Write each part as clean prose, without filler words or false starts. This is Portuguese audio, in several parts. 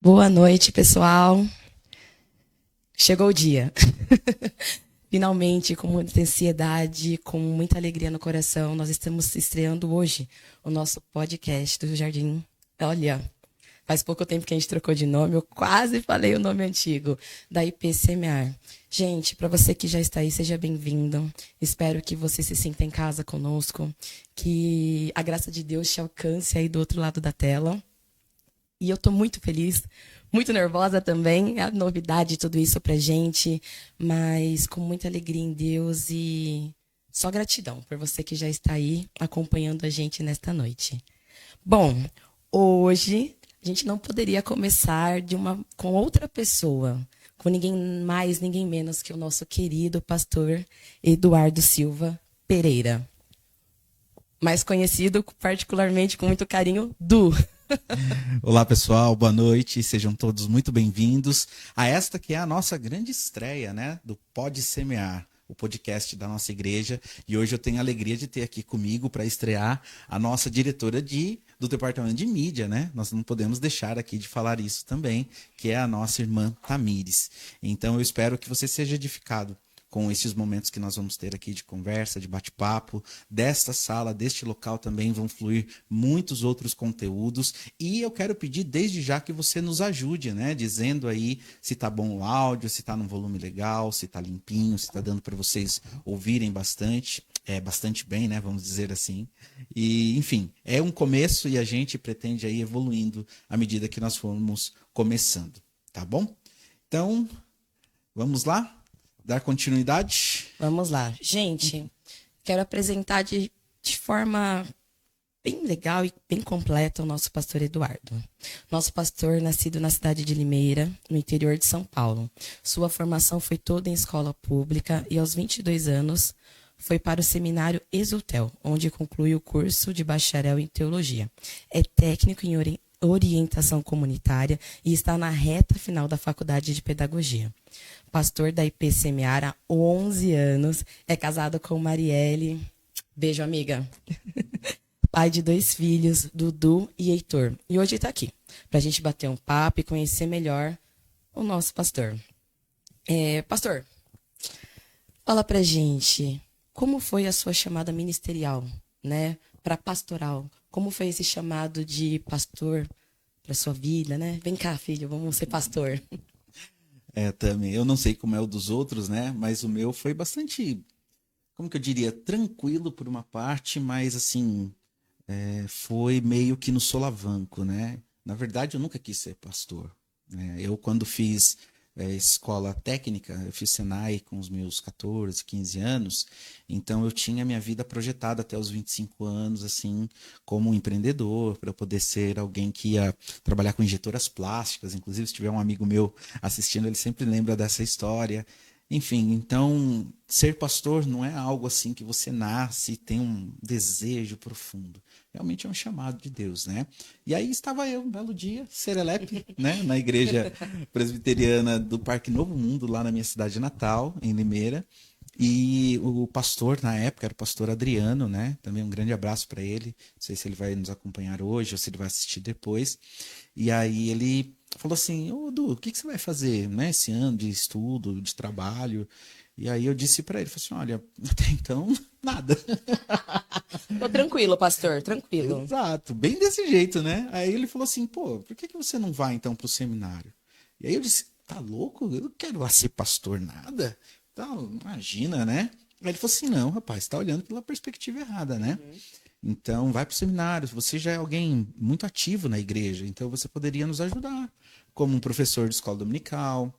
Boa noite, pessoal. Chegou o dia. Finalmente, com muita ansiedade, com muita alegria no coração, nós estamos estreando hoje o nosso podcast do Jardim. Olha, faz pouco tempo que a gente trocou de nome, eu quase falei o nome antigo, da IP Semear. Gente, para você que já está aí, seja bem-vindo. Espero que você se sinta em casa conosco, que a graça de Deus te alcance aí do outro lado da tela. E eu tô muito feliz, muito nervosa também, é a novidade de tudo isso pra gente, mas com muita alegria em Deus e só gratidão por você que já está aí acompanhando a gente nesta noite. Bom, hoje a gente não poderia começar com outra pessoa, com ninguém mais, ninguém menos que o nosso querido pastor Eduardo Silva Pereira, mais conhecido particularmente com muito carinho, Du. Olá pessoal, boa noite, sejam todos muito bem-vindos a esta que é a nossa grande estreia, né, do Pode Semear, o podcast da nossa igreja. E hoje eu tenho a alegria de ter aqui comigo para estrear a nossa diretora do departamento de mídia, né? Nós não podemos deixar aqui de falar isso também, que é a nossa irmã Tamires. Então eu espero que você seja edificado com esses momentos que nós vamos ter aqui de conversa, de bate-papo. Desta sala, deste local também vão fluir muitos outros conteúdos. E eu quero pedir desde já que você nos ajude, né? Dizendo aí se tá bom o áudio, se tá num volume legal, se tá limpinho, se tá dando para vocês ouvirem bastante bem, né? Vamos dizer assim. E, enfim, é um começo e a gente pretende aí evoluindo à medida que nós formos começando, tá bom? Então, vamos lá? Dar continuidade? Vamos lá. Gente, quero apresentar de forma bem legal e bem completa o nosso pastor Eduardo. Nosso pastor, nascido na cidade de Limeira, no interior de São Paulo. Sua formação foi toda em escola pública e aos 22 anos foi para o seminário Exultel, onde concluiu o curso de bacharel em teologia. É técnico em orientação comunitária e está na reta final da faculdade de pedagogia. Pastor da IP Semear há 11 anos, é casado com Marielle. Beijo, amiga. Pai de 2 filhos, Dudu e Heitor. E hoje está aqui, para a gente bater um papo e conhecer melhor o nosso pastor. Pastor, fala pra gente, como foi a sua chamada ministerial, né, para pastoral? Como foi esse chamado de pastor para sua vida, né? Vem cá, filho, vamos ser pastor. Também. Eu não sei como é o dos outros, né? Mas o meu foi bastante, como que eu diria, tranquilo por uma parte, mas assim, foi meio que no solavanco, né? Na verdade, eu nunca quis ser pastor, né? Eu, quando fiz escola técnica, eu fiz Senai com os meus 14, 15 anos, então eu tinha minha vida projetada até os 25 anos, assim, como um empreendedor, para poder ser alguém que ia trabalhar com injetoras plásticas. Inclusive, se tiver um amigo meu assistindo, ele sempre lembra dessa história. Enfim, então, ser pastor não é algo assim que você nasce e tem um desejo profundo. Realmente é um chamado de Deus, né? E aí estava eu, um belo dia, serelepe, né? Na igreja presbiteriana do Parque Novo Mundo, lá na minha cidade natal, em Limeira. E o pastor, na época, era o pastor Adriano, né? Também um grande abraço para ele. Não sei se ele vai nos acompanhar hoje ou se ele vai assistir depois. E aí ele falou assim: Ô, Du, o que você vai fazer, né, esse ano de estudo, de trabalho? E aí eu disse para ele, falei assim: olha, até então, nada. Tô tranquilo, pastor, tranquilo. Exato, bem desse jeito, né? Aí ele falou assim: pô, por que você não vai então pro seminário? E aí eu disse: tá louco? Eu não quero lá ser pastor, nada. Então, imagina, né? Aí ele falou assim: não, rapaz, tá olhando pela perspectiva errada, né? Então, vai pro seminário. Você já é alguém muito ativo na igreja, então você poderia nos ajudar, como um professor de escola dominical.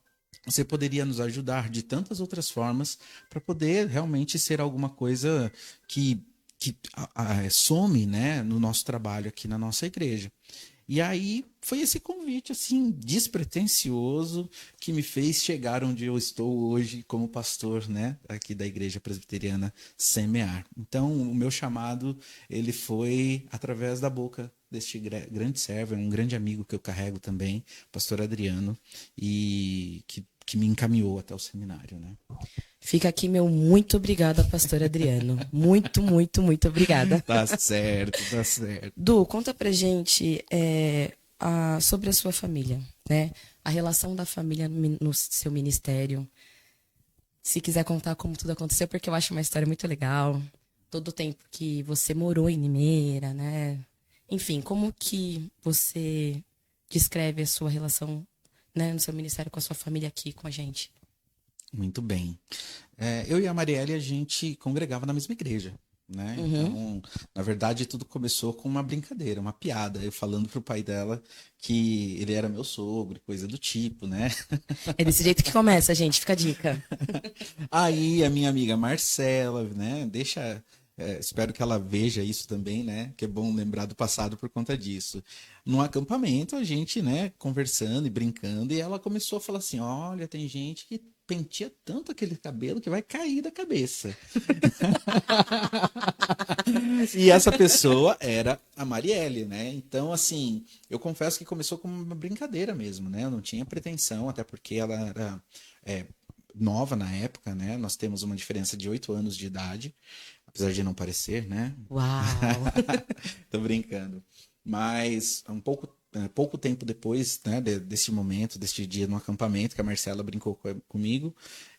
Você poderia nos ajudar de tantas outras formas para poder realmente ser alguma coisa que some, né, no nosso trabalho aqui na nossa igreja. E aí foi esse convite assim despretensioso que me fez chegar onde eu estou hoje como pastor, né, aqui da Igreja Presbiteriana Semear. Então, o meu chamado, ele foi através da boca deste grande servo, é um grande amigo que eu carrego também, pastor Adriano, e que me encaminhou até o seminário, né? Fica aqui meu muito obrigada, pastor Adriano. Muito, muito, muito obrigada. Tá certo, tá certo. Du, conta pra gente sobre a sua família. né? A relação da família no seu ministério. Se quiser contar como tudo aconteceu, porque eu acho uma história muito legal. Todo o tempo que você morou em Limeira, né? Enfim, como que você descreve a sua relação, né, no seu ministério com a sua família aqui com a gente? Muito bem. Eu e a Marielle, a gente congregava na mesma igreja, né? Uhum. Então, na verdade, tudo começou com uma brincadeira, uma piada. Eu falando pro pai dela que ele era meu sogro, coisa do tipo, né? É desse jeito que começa, gente. Fica a dica. Aí a minha amiga Marcela, né? Espero que ela veja isso também, né? Que é bom lembrar do passado por conta disso. No acampamento, a gente, né, conversando e brincando, e ela começou a falar assim: olha, tem gente que penteia tanto aquele cabelo que vai cair da cabeça. E essa pessoa era a Marielle, né? Então, assim, eu confesso que começou como uma brincadeira mesmo, né? Eu não tinha pretensão, até porque ela era é, nova na época, né? Nós temos uma diferença de 8 anos de idade, apesar de não parecer, né? Uau! Tô brincando. Mas pouco tempo depois, né, desse momento, deste dia no acampamento, que a Marcela brincou comigo,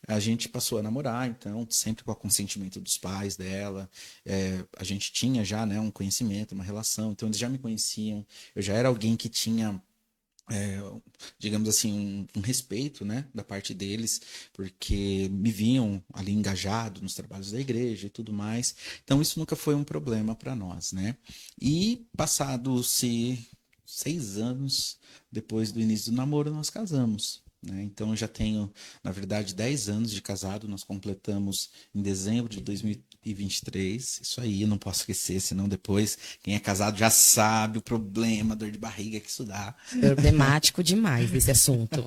a gente passou a namorar, então, sempre com o consentimento dos pais dela. A gente tinha já, né, um conhecimento, uma relação, então eles já me conheciam. Eu já era alguém que tinha digamos assim, um respeito, né, da parte deles, porque me viam ali engajado nos trabalhos da igreja e tudo mais. Então isso nunca foi um problema para nós, né? E passados-se 6 anos depois do início do namoro, nós casamos. Né? Então eu já tenho, na verdade, 10 anos de casado. Nós completamos em dezembro de 2023. Isso aí, eu não posso esquecer, senão depois quem é casado já sabe o problema, a dor de barriga que isso dá. Problemático demais esse assunto.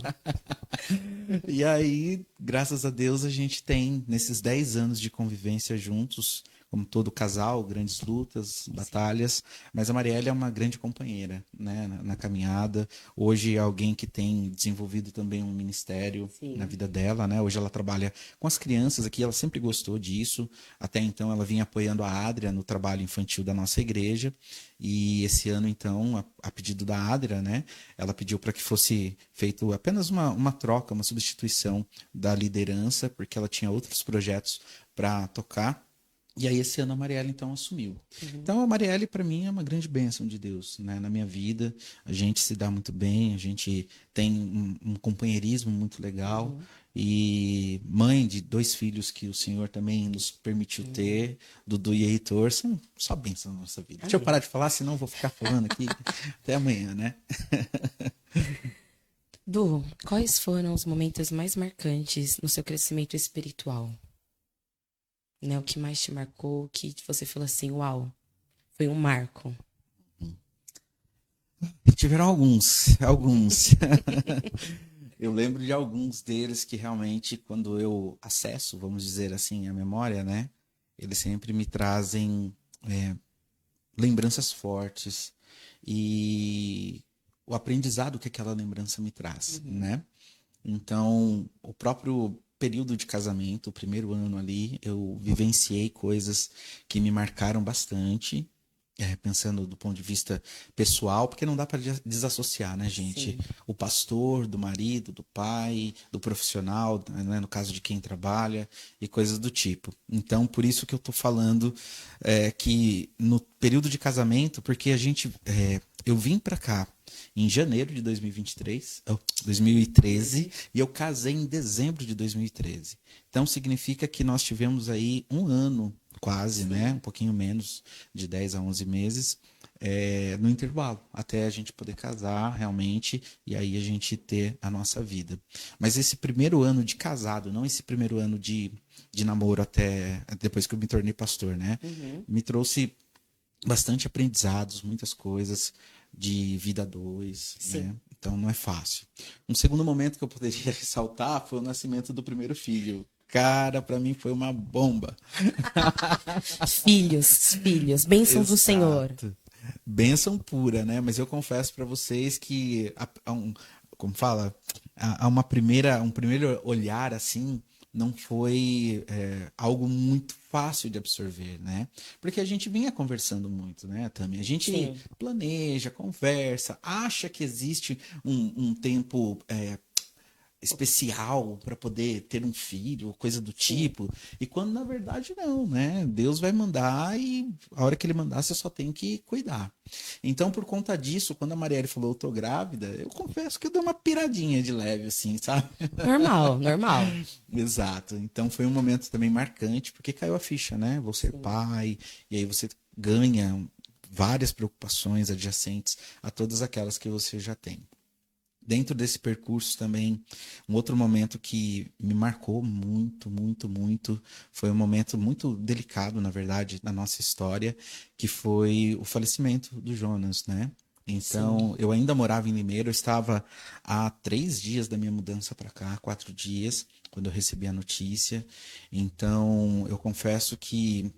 E aí, graças a Deus, a gente tem, nesses 10 anos de convivência juntos, como todo casal, grandes lutas, batalhas, mas a Marielle é uma grande companheira, né, na caminhada. Hoje é alguém que tem desenvolvido também um ministério na Sim. vida dela, né? Hoje ela trabalha com as crianças aqui, ela sempre gostou disso. Até então ela vinha apoiando a Adria no trabalho infantil da nossa igreja. E esse ano, então, a pedido da Adria, né, ela pediu para que fosse feito apenas uma troca, uma substituição da liderança, porque ela tinha outros projetos para tocar. E aí esse ano a Marielle então assumiu. Então a Marielle para mim é uma grande bênção de Deus, né? Na minha vida a gente se dá muito bem, a gente tem um companheirismo muito legal e mãe de 2 filhos que o Senhor também nos permitiu ter, Dudu e Heitor, são só bênçãos na nossa vida. Deixa eu Amém. parar de falar, senão eu vou ficar falando aqui até amanhã, né? Du, quais foram os momentos mais marcantes no seu crescimento espiritual? Né, o que mais te marcou, que você falou assim, uau, foi um marco. Tiveram alguns. Eu lembro de alguns deles que realmente, quando eu acesso, vamos dizer assim, a memória, né? Eles sempre me trazem lembranças fortes e o aprendizado que aquela lembrança me traz, né? Então, o próprio período de casamento, o primeiro ano ali, eu vivenciei coisas que me marcaram bastante, pensando do ponto de vista pessoal, porque não dá para desassociar, né, gente? Sim. O pastor, do marido, do pai, do profissional, né, no caso de quem trabalha, e coisas do tipo. Então, por isso que eu tô falando que no período de casamento, porque eu vim para cá em janeiro de 2013, e eu casei em dezembro de 2013. Então significa que nós tivemos aí um ano quase, né? Um pouquinho menos de 10 a 11 meses no intervalo, até a gente poder casar realmente e aí a gente ter a nossa vida. Mas esse primeiro ano de casado, não esse primeiro ano de namoro até depois que eu me tornei pastor, né? Me trouxe bastante aprendizados, muitas coisas de vida a dois, Sim. né? Então não é fácil. Um segundo momento que eu poderia ressaltar foi o nascimento do primeiro filho. Cara, para mim foi uma bomba. Filhos, bênção do Senhor. Exato. Bênção pura, né? Mas eu confesso para vocês que como fala, há um primeiro olhar assim, não foi algo muito fácil de absorver, né? Porque a gente vinha conversando muito, né, Tami? A gente Sim, planeja, conversa, acha que existe um tempo especial para poder ter um filho, coisa do sim. tipo, e quando na verdade não, né? Deus vai mandar e a hora que ele mandar você só tem que cuidar. Então, por conta disso, quando a Marielle falou eu tô grávida, eu confesso que eu dei uma piradinha de leve assim, sabe? Normal, normal. Exato. Então foi um momento também marcante, porque caiu a ficha, né? Vou ser Sim. pai, e aí você ganha várias preocupações adjacentes a todas aquelas que você já tem. Dentro desse percurso também, um outro momento que me marcou muito, muito, muito, foi um momento muito delicado, na verdade, na nossa história, que foi o falecimento do Jonas, né? Sim. Então, eu ainda morava em Limeira, eu estava há 3 dias da minha mudança para cá, 4 dias, quando eu recebi a notícia. Então, eu confesso que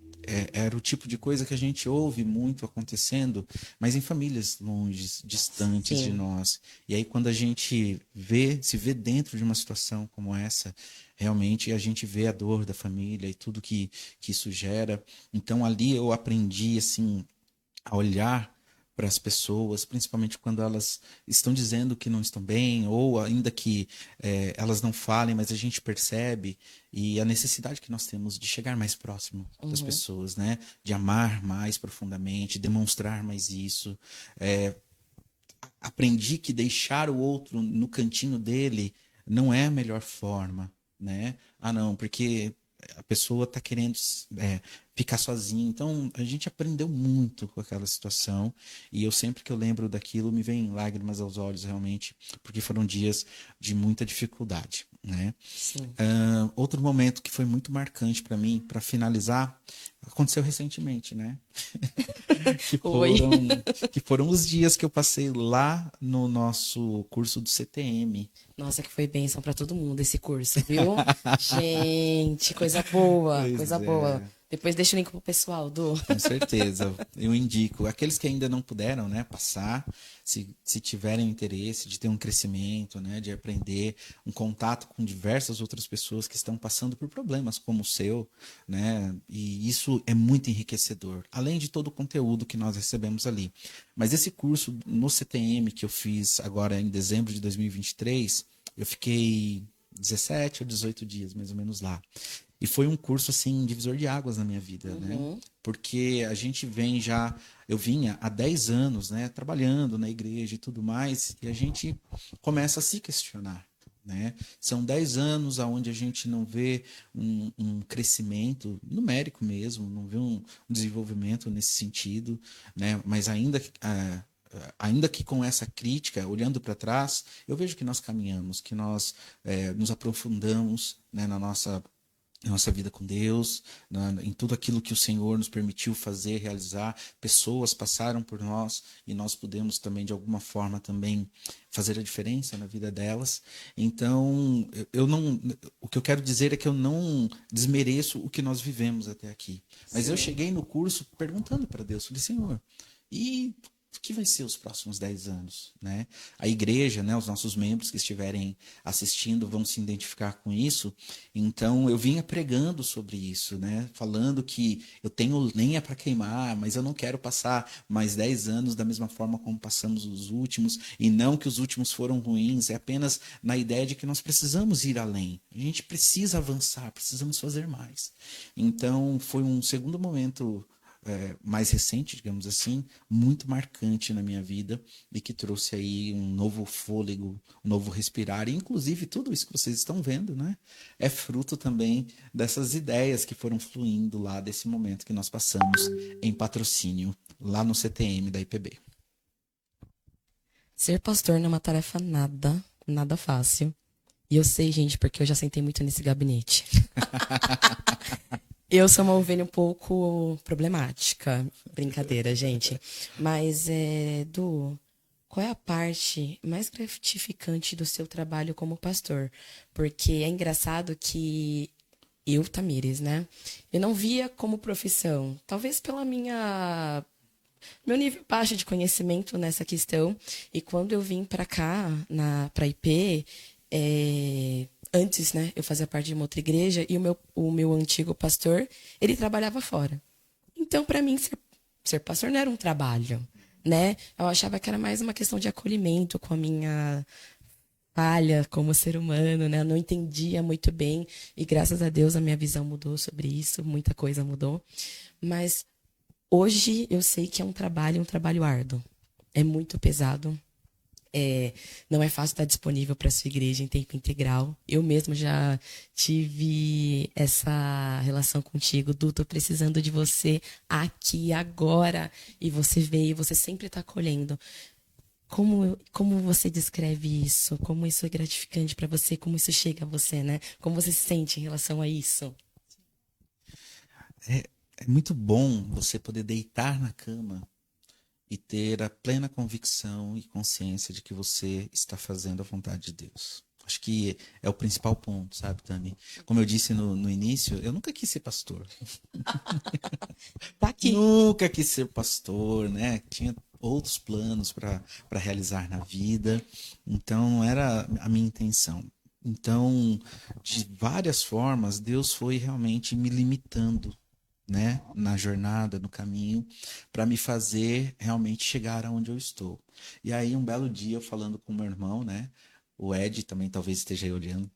era o tipo de coisa que a gente ouve muito acontecendo, mas em famílias longe, distantes de Sim. nós. E aí, quando a gente se vê dentro de uma situação como essa, realmente a gente vê a dor da família e tudo que isso gera. Então, ali eu aprendi, assim, a olhar para as pessoas, principalmente quando elas estão dizendo que não estão bem, ou ainda que elas não falem, mas a gente percebe, e a necessidade que nós temos de chegar mais próximo das Uhum. pessoas, né? De amar mais profundamente, demonstrar mais isso. Aprendi que deixar o outro no cantinho dele não é a melhor forma, né? Ah, não, porque a pessoa está querendo ficar sozinha. Então, a gente aprendeu muito com aquela situação e eu sempre que eu lembro daquilo me vem lágrimas aos olhos realmente, porque foram dias de muita dificuldade, né? Sim. Outro momento que foi muito marcante para mim, para finalizar, aconteceu recentemente, né? que Oi. foram que foram os dias que eu passei lá no nosso curso do CTM. Nossa, que foi bênção pra todo mundo esse curso, viu? Gente, coisa boa, Pois coisa boa. é, Depois deixa o link pro pessoal do. com certeza. Eu indico. Aqueles que ainda não puderam, né, passar, se tiverem interesse de ter um crescimento, né, de aprender, um contato com diversas outras pessoas que estão passando por problemas como o seu, né, e isso é muito enriquecedor, além de todo o conteúdo que nós recebemos ali. Mas esse curso no CTM que eu fiz agora em dezembro de 2023, eu fiquei 17 ou 18 dias, mais ou menos lá. E foi um curso, assim, divisor de águas na minha vida, né? Uhum. Porque a gente vem já, eu vinha há 10 anos, né, trabalhando na igreja e tudo mais, e a gente começa a se questionar, né? São 10 anos onde a gente não vê um crescimento numérico mesmo, não vê um desenvolvimento nesse sentido, né? Mas ainda que com essa crítica, olhando para trás, eu vejo que nós caminhamos, que nós nos aprofundamos, né, na nossa vida com Deus, em tudo aquilo que o Senhor nos permitiu fazer, realizar. Pessoas passaram por nós e nós pudemos também, de alguma forma, também fazer a diferença na vida delas. Então, eu não. O que eu quero dizer é que eu não desmereço o que nós vivemos até aqui. Mas eu Sim. cheguei no curso perguntando para Deus, falei, Senhor, e o que vai ser os próximos 10 anos, né? A igreja, né, os nossos membros que estiverem assistindo vão se identificar com isso. Então, eu vinha pregando sobre isso, né? Falando que eu tenho lenha para queimar, mas eu não quero passar mais 10 anos da mesma forma como passamos os últimos, e não que os últimos foram ruins, é apenas na ideia de que nós precisamos ir além. A gente precisa avançar, precisamos fazer mais. Então, foi um segundo momento mais recente, digamos assim, muito marcante na minha vida e que trouxe aí um novo fôlego, um novo respirar. E, inclusive, tudo isso que vocês estão vendo, né, é fruto também dessas ideias que foram fluindo lá desse momento que nós passamos em patrocínio, lá no CTM da IPB. Ser pastor não é uma tarefa nada, nada fácil. E eu sei, gente, porque eu já sentei muito nesse gabinete. Eu sou uma ovelha um pouco problemática. Brincadeira, gente. Mas, qual é a parte mais gratificante do seu trabalho como pastor? Porque é engraçado que eu, Tamires, né? Eu não via como profissão. Talvez pela meu nível baixo de conhecimento nessa questão. E quando eu vim para cá, para IP, antes, né, eu fazia parte de uma outra igreja e o meu antigo pastor, ele trabalhava fora. Então, para mim, ser pastor não era um trabalho, né? Eu achava que era mais uma questão de acolhimento com a minha falha como ser humano, né? Eu não entendia muito bem e graças a Deus a minha visão mudou sobre isso, muita coisa mudou. Mas hoje eu sei que é um trabalho árduo. É muito pesado. Não é fácil estar disponível para sua igreja em tempo integral. Eu mesma já tive essa relação contigo, Du, tô precisando de você aqui agora. E você veio, você sempre está acolhendo. Como você descreve isso? Como isso é gratificante para você? Como isso chega a você, né? Como você se sente em relação a isso? É muito bom você poder deitar na cama e ter a plena convicção e consciência de que você está fazendo a vontade de Deus. Acho que é o principal ponto, sabe, Tami? Como eu disse no início, eu nunca quis ser pastor. Tá aqui. Nunca quis ser pastor, né? Tinha outros planos para realizar na vida, então não era a minha intenção. Então, de várias formas, Deus foi realmente me limitando, né, na jornada, no caminho, para me fazer realmente chegar aonde eu estou. E aí, um belo dia, eu falando com meu irmão, né, o Ed também talvez esteja aí olhando,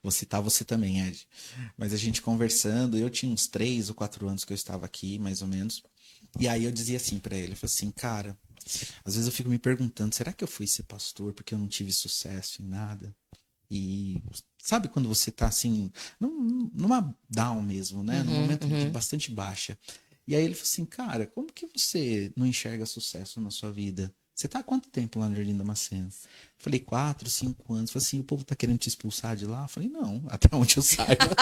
vou citar você também, Ed, mas a gente conversando, eu tinha uns 3 ou 4 anos que eu estava aqui, mais ou menos, e aí eu dizia assim para ele, eu falei assim, cara, às vezes eu fico me perguntando, será que eu fui ser pastor porque eu não tive sucesso em nada? E sabe quando você tá assim, numa down mesmo, né? Num Uhum, momento de uhum. bastante baixa. E aí ele falou assim, cara, como que você não enxerga sucesso na sua vida? Você tá há quanto tempo lá no Jardim Damasceno? Falei, 4, 5 anos. Falei assim, o povo tá querendo te expulsar de lá? Falei, não, até onde eu saiba.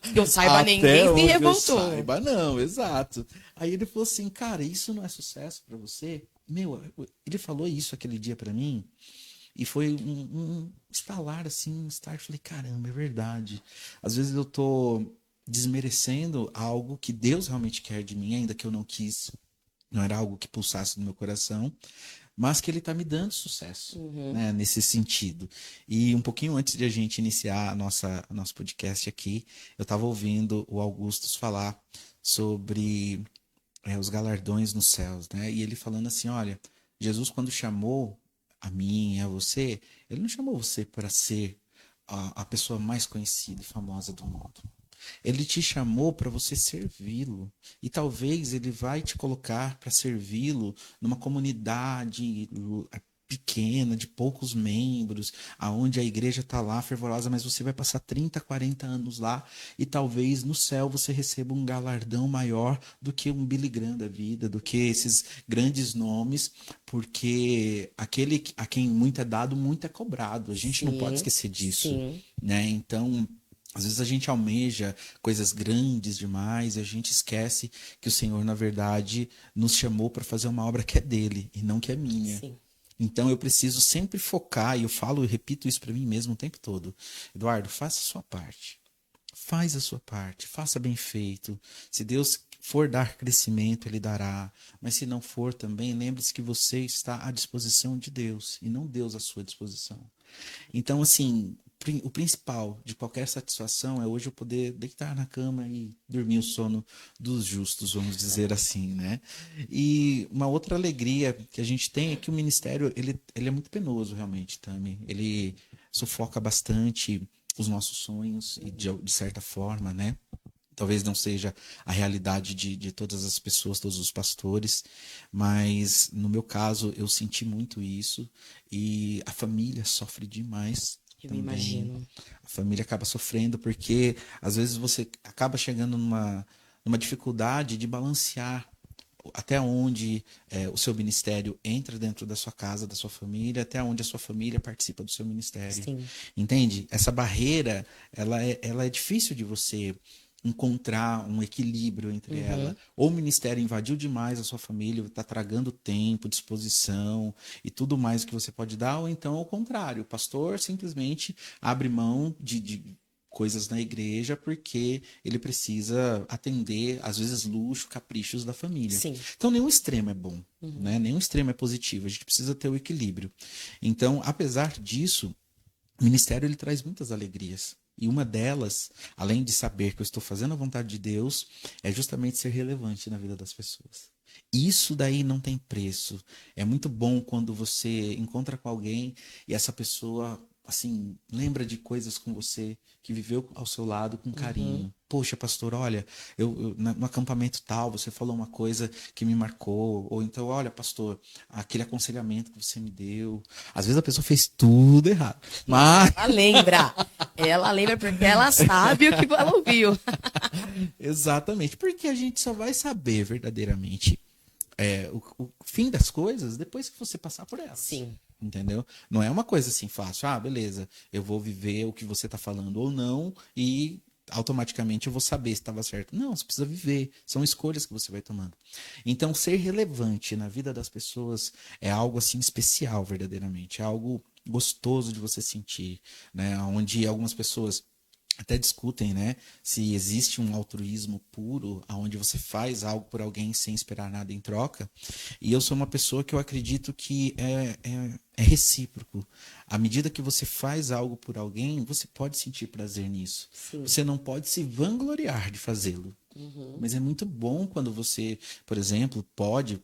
Que eu saiba, Até ninguém se onde eu revoltou. saiba, não, exato. Aí ele falou assim, cara, isso não é sucesso pra você? Meu, ele falou isso aquele dia pra mim. E foi um estalar assim, um start. Falei, caramba, é verdade. Às vezes eu tô desmerecendo algo que Deus realmente quer de mim, ainda que eu não quis. Não era algo que pulsasse no meu coração, mas que ele tá me dando sucesso, Uhum. né, nesse sentido. E um pouquinho antes de a gente iniciar nosso podcast aqui, eu estava ouvindo o Augustus falar sobre os galardões nos céus, né? E ele falando assim, olha, Jesus quando chamou a mim e a você, ele não chamou você para ser a pessoa mais conhecida e famosa do mundo. Ele te chamou para você servi-lo. E talvez ele vai te colocar para servi-lo numa comunidade pequena, de poucos membros, aonde a igreja está lá fervorosa, mas você vai passar 30, 40 anos lá e talvez no céu você receba um galardão maior do que um Billy Graham da vida, do que esses grandes nomes, porque aquele a quem muito é dado, muito é cobrado. A gente não pode Sim, esquecer disso, sim, né? Então, às vezes a gente almeja coisas grandes demais e a gente esquece que o Senhor, na verdade, nos chamou para fazer uma obra que é dele e não que é minha. sim. Então eu preciso sempre focar, e eu falo e repito isso para mim mesmo o tempo todo. Eduardo, faça a sua parte. Faz a sua parte, faça bem feito. Se Deus for dar crescimento, Ele dará. Mas se não for também, lembre-se que você está à disposição de Deus e não Deus à sua disposição. Então, assim, o principal de qualquer satisfação é hoje eu poder deitar na cama e dormir o sono dos justos, vamos dizer assim, né? E uma outra alegria que a gente tem é que o ministério, ele é muito penoso, realmente, Tami. Ele sufoca bastante os nossos sonhos e de certa forma, né? Talvez não seja a realidade de todas as pessoas, todos os pastores, mas no meu caso eu senti muito isso e a família sofre demais Eu também. imagino. A família acaba sofrendo porque às vezes você acaba chegando numa dificuldade de balancear até onde o seu ministério entra dentro da sua casa, da sua família, até onde a sua família participa do seu ministério. Sim. Entende? Essa barreira, ela é difícil de você encontrar um equilíbrio entre ela. Uhum. Ou o ministério invadiu demais a sua família, está tragando tempo, disposição e tudo mais que você pode dar, ou então ao contrário, o pastor simplesmente abre mão de coisas na igreja porque ele precisa atender, às vezes, luxo, caprichos da família. Sim. Então, nenhum extremo é bom, Uhum. né? Nenhum extremo é positivo. A gente precisa ter o equilíbrio. Então, apesar disso, O ministério, ele traz muitas alegrias. E uma delas, além de saber que eu estou fazendo a vontade de Deus, é justamente ser relevante na vida das pessoas. Isso daí não tem preço. É muito bom quando você encontra com alguém e essa pessoa, assim, lembra de coisas com você, que viveu ao seu lado com carinho. Poxa, pastor, olha, no acampamento tal, você falou uma coisa que me marcou. Ou então, olha, pastor, aquele aconselhamento que você me deu. Às vezes a pessoa fez tudo errado. Mas Ela lembra. Ela lembra porque ela sabe o que ela ouviu. exatamente, porque a gente só vai saber verdadeiramente o fim das coisas depois que você passar por elas. Sim. Entendeu? Não é uma coisa assim fácil. Ah, beleza, eu vou viver o que você está falando ou não e automaticamente eu vou saber se estava certo. Não, você precisa viver. São escolhas que você vai tomando. Então, ser relevante na vida das pessoas é algo assim especial, verdadeiramente. É algo gostoso de você sentir, né? Onde algumas pessoas até discutem, né, se existe um altruísmo puro, onde você faz algo por alguém sem esperar nada em troca. E eu sou uma pessoa que eu acredito que é recíproco. À medida que você faz algo por alguém, você pode sentir prazer nisso. Sim. Você não pode se vangloriar de fazê-lo. Mas é muito bom quando você, por exemplo,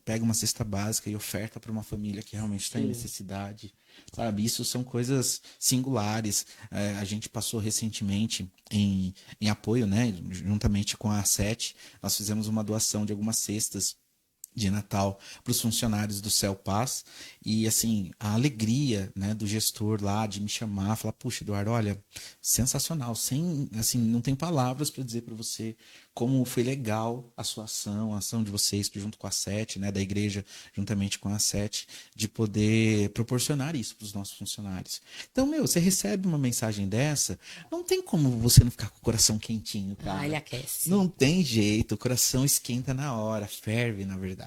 pega uma cesta básica e oferta para uma família que realmente está em necessidade. Sabe, isso são coisas singulares. A gente passou recentemente em apoio, né, juntamente com a A7, nós fizemos uma doação de algumas cestas de Natal para os funcionários do Céu Paz. E assim, a alegria, né, do gestor lá de me chamar, falar, puxa, Eduardo, olha, sensacional, sem, assim, não tem palavras para dizer para você como foi legal a sua ação, a ação de vocês junto com a Sete, né, da igreja juntamente com a Sete, de poder proporcionar isso para os nossos funcionários. Então, meu, você recebe uma mensagem dessa, não tem como você não ficar com o coração quentinho, cara. Ah, ele aquece. Não tem jeito, o coração esquenta na hora, ferve, na verdade.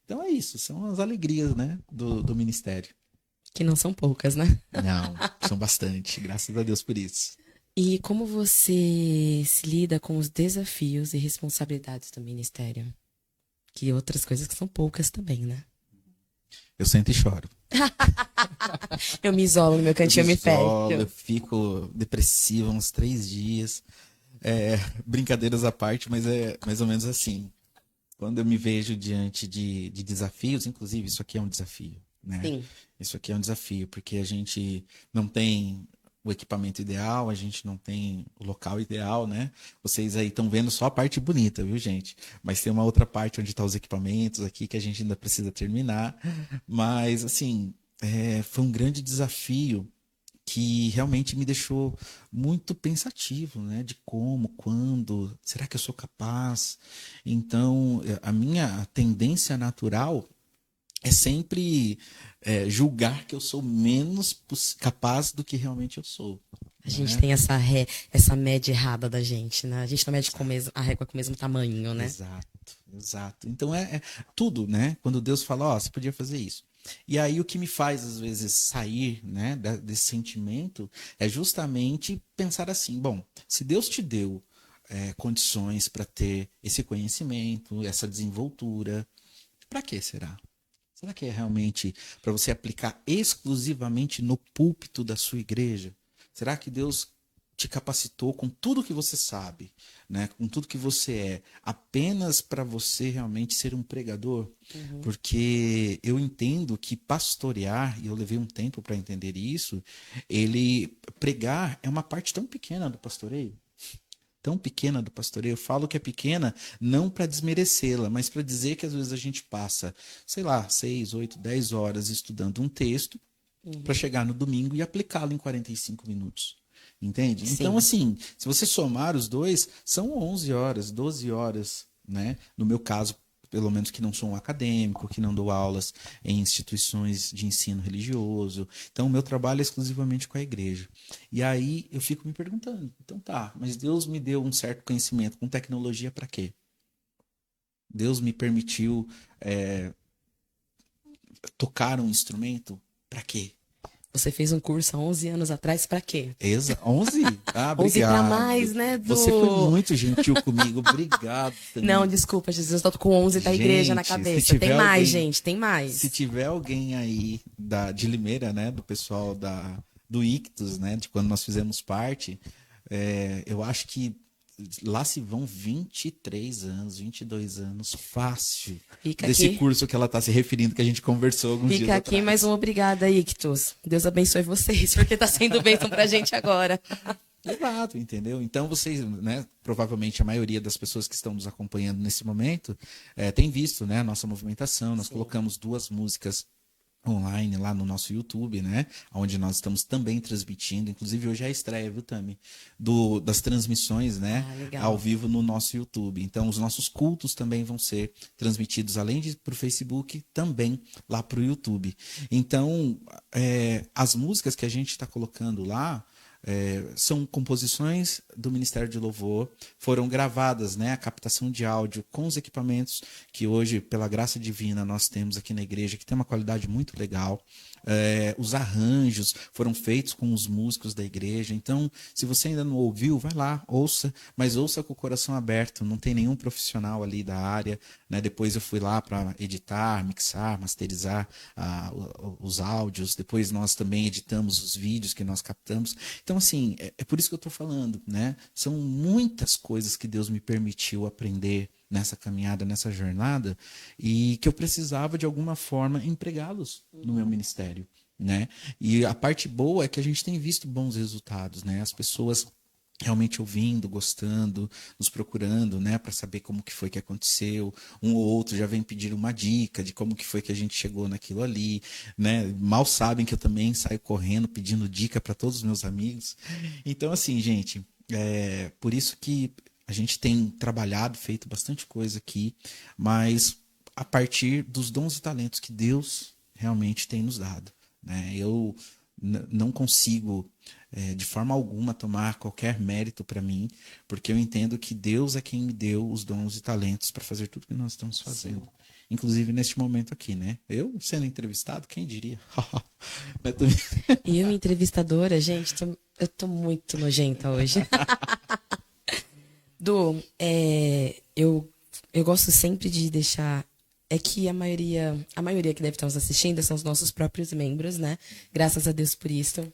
Então é isso, são as alegrias, né, do ministério. Que não são poucas, né? Não, são bastante, graças a Deus por isso. E como você se lida com os desafios e responsabilidades do ministério? Que outras coisas que são poucas também, né? Eu sento e choro. Eu me isolo no meu cantinho, eu me fecho. Eu fico depressivo uns 3 dias. Brincadeiras à parte, mas é mais ou menos assim. Quando eu me vejo diante de desafios, inclusive isso aqui é um desafio, né? Sim. Isso aqui é um desafio, porque a gente não tem o equipamento ideal, a gente não tem o local ideal, né? Vocês aí estão vendo só a parte bonita, viu, gente? Mas tem uma outra parte onde estão os equipamentos aqui que a gente ainda precisa terminar. Mas, assim, foi um grande desafio que realmente me deixou muito pensativo, né? De como, quando, será que eu sou capaz? Então, a minha tendência natural é sempre julgar que eu sou menos capaz do que realmente eu sou. A gente né? tem essa média errada da gente, né? A gente não mede a régua com o mesmo tamanho, né? Exato, exato. Então é tudo, né? Quando Deus fala, ó, você podia fazer isso. E aí o que me faz, às vezes, sair, né, desse sentimento é justamente pensar assim, bom, se Deus te deu condições para ter esse conhecimento, essa desenvoltura, para que será? Será que é realmente para você aplicar exclusivamente no púlpito da sua igreja? Será que Deus te capacitou com tudo que você sabe, né? Com tudo que você é, apenas para você realmente ser um pregador? Porque eu entendo que pastorear, e eu levei um tempo para entender isso, pregar é uma parte tão pequena do pastoreio. Tão pequena do pastoreio. Eu falo que é pequena não para desmerecê-la, mas para dizer que às vezes a gente passa, sei lá, 6, 8, 10 horas estudando um texto para chegar no domingo e aplicá-lo em 45 minutos. Entende? Sim. Então, assim, se você somar os dois, são 11 horas, 12 horas, né? No meu caso, pelo menos que não sou um acadêmico, que não dou aulas em instituições de ensino religioso. Então, o meu trabalho é exclusivamente com a igreja. E aí eu fico me perguntando, então tá, mas Deus me deu um certo conhecimento com tecnologia para quê? Deus me permitiu tocar um instrumento para quê? Você fez um curso há 11 anos atrás, pra quê? 11? Ah, 11 pra obrigado. mais, né? Você foi muito gentil comigo, obrigado. Também. Não, desculpa, Jesus, eu tô com 11 da igreja na cabeça. Tem mais, gente, tem mais. Se tiver alguém aí de Limeira, né, do pessoal do Ictus, né? De quando nós fizemos parte. Eu acho que lá se vão 23 anos, 22 anos, fácil, Fica desse aqui. curso que ela está se referindo, que a gente conversou alguns dias Fica aqui mais atrás. um obrigada, Ictus. Deus abençoe vocês, porque tá sendo bênção pra gente agora. Exato, entendeu? Então vocês, né, provavelmente a maioria das pessoas que estão nos acompanhando nesse momento tem visto, né, a nossa movimentação. Nós colocamos 2 músicas online lá no nosso YouTube, né, onde nós estamos também transmitindo. Inclusive hoje é a estreia, viu, Tami? Das transmissões, né, Legal. ao vivo no nosso YouTube. Então os nossos cultos também vão ser transmitidos, além de para o Facebook, também lá para o YouTube. Então as músicas que a gente está colocando lá são composições do Ministério de Louvor, foram gravadas, né, a captação de áudio com os equipamentos que hoje, pela graça divina, nós temos aqui na igreja, que tem uma qualidade muito legal. Os arranjos foram feitos com os músicos da igreja. Então, se você ainda não ouviu, vai lá, ouça, mas ouça com o coração aberto. Não tem nenhum profissional ali da área, né? Depois eu fui lá para editar, mixar, masterizar os áudios. Depois nós também editamos os vídeos que nós captamos. Então, assim, é por isso que eu estou falando, né? São muitas coisas que Deus me permitiu aprender nessa caminhada, nessa jornada, e que eu precisava, de alguma forma, empregá-los no meu ministério, né? E a parte boa é que a gente tem visto bons resultados, né? As pessoas realmente ouvindo, gostando, nos procurando, né, para saber como que foi que aconteceu. Um ou outro já vem pedir uma dica de como que foi que a gente chegou naquilo ali, né? Mal sabem que eu também saio correndo pedindo dica para todos os meus amigos. Então, assim, gente, por isso que a gente tem trabalhado, feito bastante coisa aqui, mas a partir dos dons e talentos que Deus realmente tem nos dado, né? Eu não consigo de forma alguma tomar qualquer mérito para mim, porque eu entendo que Deus é quem me deu os dons e talentos para fazer tudo que nós estamos fazendo. Sim. Inclusive neste momento aqui, né? Eu sendo entrevistado, quem diria? E eu, entrevistadora, gente, eu tô muito nojenta hoje. Du, eu gosto sempre de deixar. É que a maioria que deve estar nos assistindo são os nossos próprios membros, né? Graças a Deus por isso.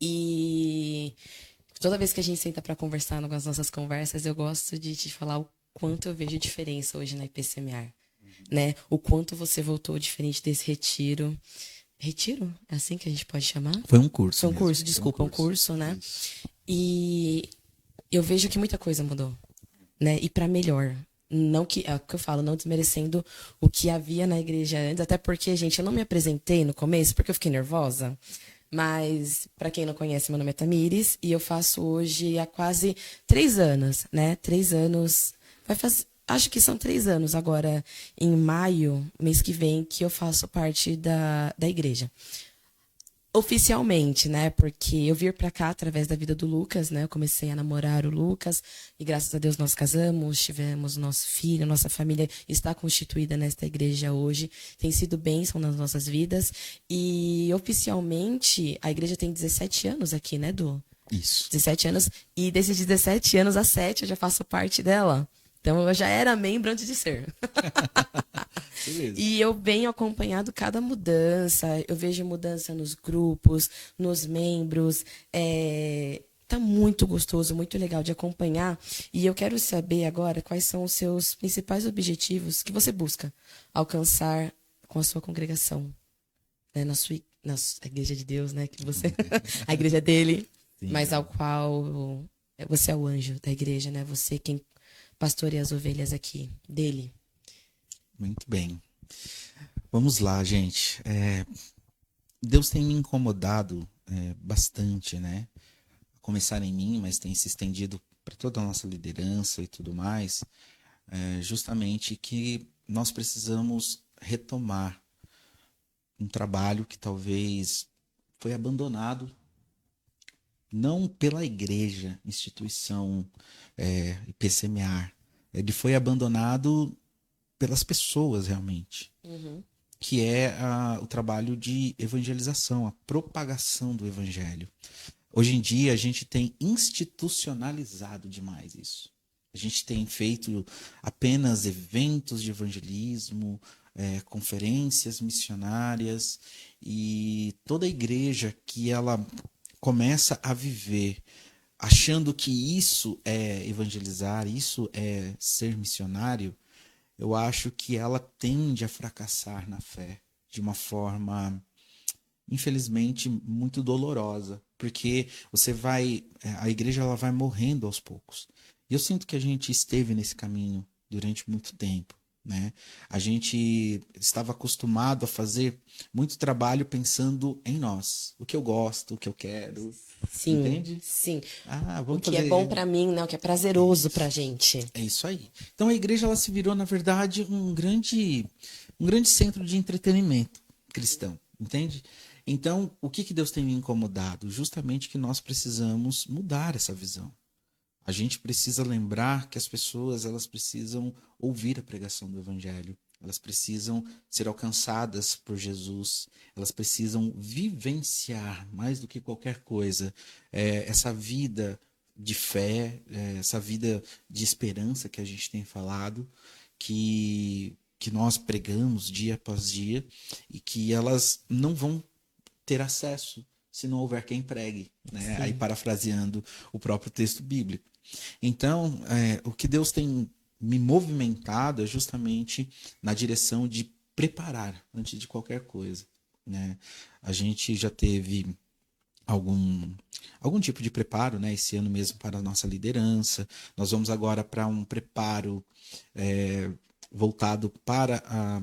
E toda vez que a gente senta para conversar nas nossas conversas, eu gosto de te falar o quanto eu vejo diferença hoje na IPCMR, né? O quanto você voltou diferente desse retiro. Retiro? É assim que a gente pode chamar? Foi um curso. Foi um curso, desculpa, um curso, né? Isso. E eu vejo que muita coisa mudou, né? E para melhor. Não que, é o que eu falo, não desmerecendo o que havia na igreja antes, até porque, gente, eu não me apresentei no começo porque eu fiquei nervosa. Mas, para quem não conhece, meu nome é Tamires e eu faço hoje há quase 3 anos, né? 3 anos. Acho que são 3 anos agora, em maio, mês que vem, que eu faço parte da igreja. Oficialmente, né? Porque eu vim para cá através da vida do Lucas, né? Eu comecei a namorar o Lucas e graças a Deus nós casamos, tivemos nosso filho, nossa família está constituída nesta igreja hoje. Tem sido bênção nas nossas vidas e oficialmente a igreja tem 17 anos aqui, né, Du? Isso. 17 anos e desses 17 anos a 7 eu já faço parte dela. Então eu já era membro antes de ser. E eu venho acompanhando cada mudança, eu vejo mudança nos grupos, nos membros. Tá muito gostoso, muito legal de acompanhar. E eu quero saber agora quais são os seus principais objetivos que você busca alcançar com a sua congregação, né? Na igreja de Deus, né? Que você, a igreja dele, sim, mas ao qual você é o anjo da igreja, né? Você quem pastoreia as ovelhas aqui dele. Muito bem. Vamos lá, gente. Deus tem me incomodado bastante, né? A começar em mim, mas tem se estendido para toda a nossa liderança e tudo mais. Justamente que nós precisamos retomar um trabalho que talvez foi abandonado, não pela igreja, instituição IPCMR. Ele foi abandonado pelas pessoas realmente, que é o trabalho de evangelização, a propagação do evangelho. Hoje em dia a gente tem institucionalizado demais isso. A gente tem feito apenas eventos de evangelismo, conferências missionárias, e toda igreja que ela começa a viver achando que isso é evangelizar, isso é ser missionário, eu acho que ela tende a fracassar na fé de uma forma, infelizmente, muito dolorosa, porque a igreja ela vai morrendo aos poucos. E eu sinto que a gente esteve nesse caminho durante muito tempo, né? A gente estava acostumado a fazer muito trabalho pensando em nós, o que eu gosto, o que eu quero, Sim, entende? sim. Ah, O vamos que é bom fazer. pra mim, né? O que é prazeroso pra gente. É isso aí. Então a igreja ela se virou, na verdade, um grande centro de entretenimento cristão, entende? Então, o que que Deus tem me incomodado? Justamente que nós precisamos mudar essa visão. A gente precisa lembrar que as pessoas elas precisam ouvir a pregação do evangelho. Elas precisam ser alcançadas por Jesus. Elas precisam vivenciar mais do que qualquer coisa essa vida de fé, essa vida de esperança que a gente tem falado, que nós pregamos dia após dia e que elas não vão ter acesso se não houver quem pregue, né? Aí Sim. parafraseando o próprio texto bíblico. Então, o que Deus tem me movimentado é justamente na direção de preparar antes de qualquer coisa, né? A gente já teve algum algum tipo de preparo, né? Esse ano mesmo para a nossa liderança. Nós vamos agora para um preparo voltado para a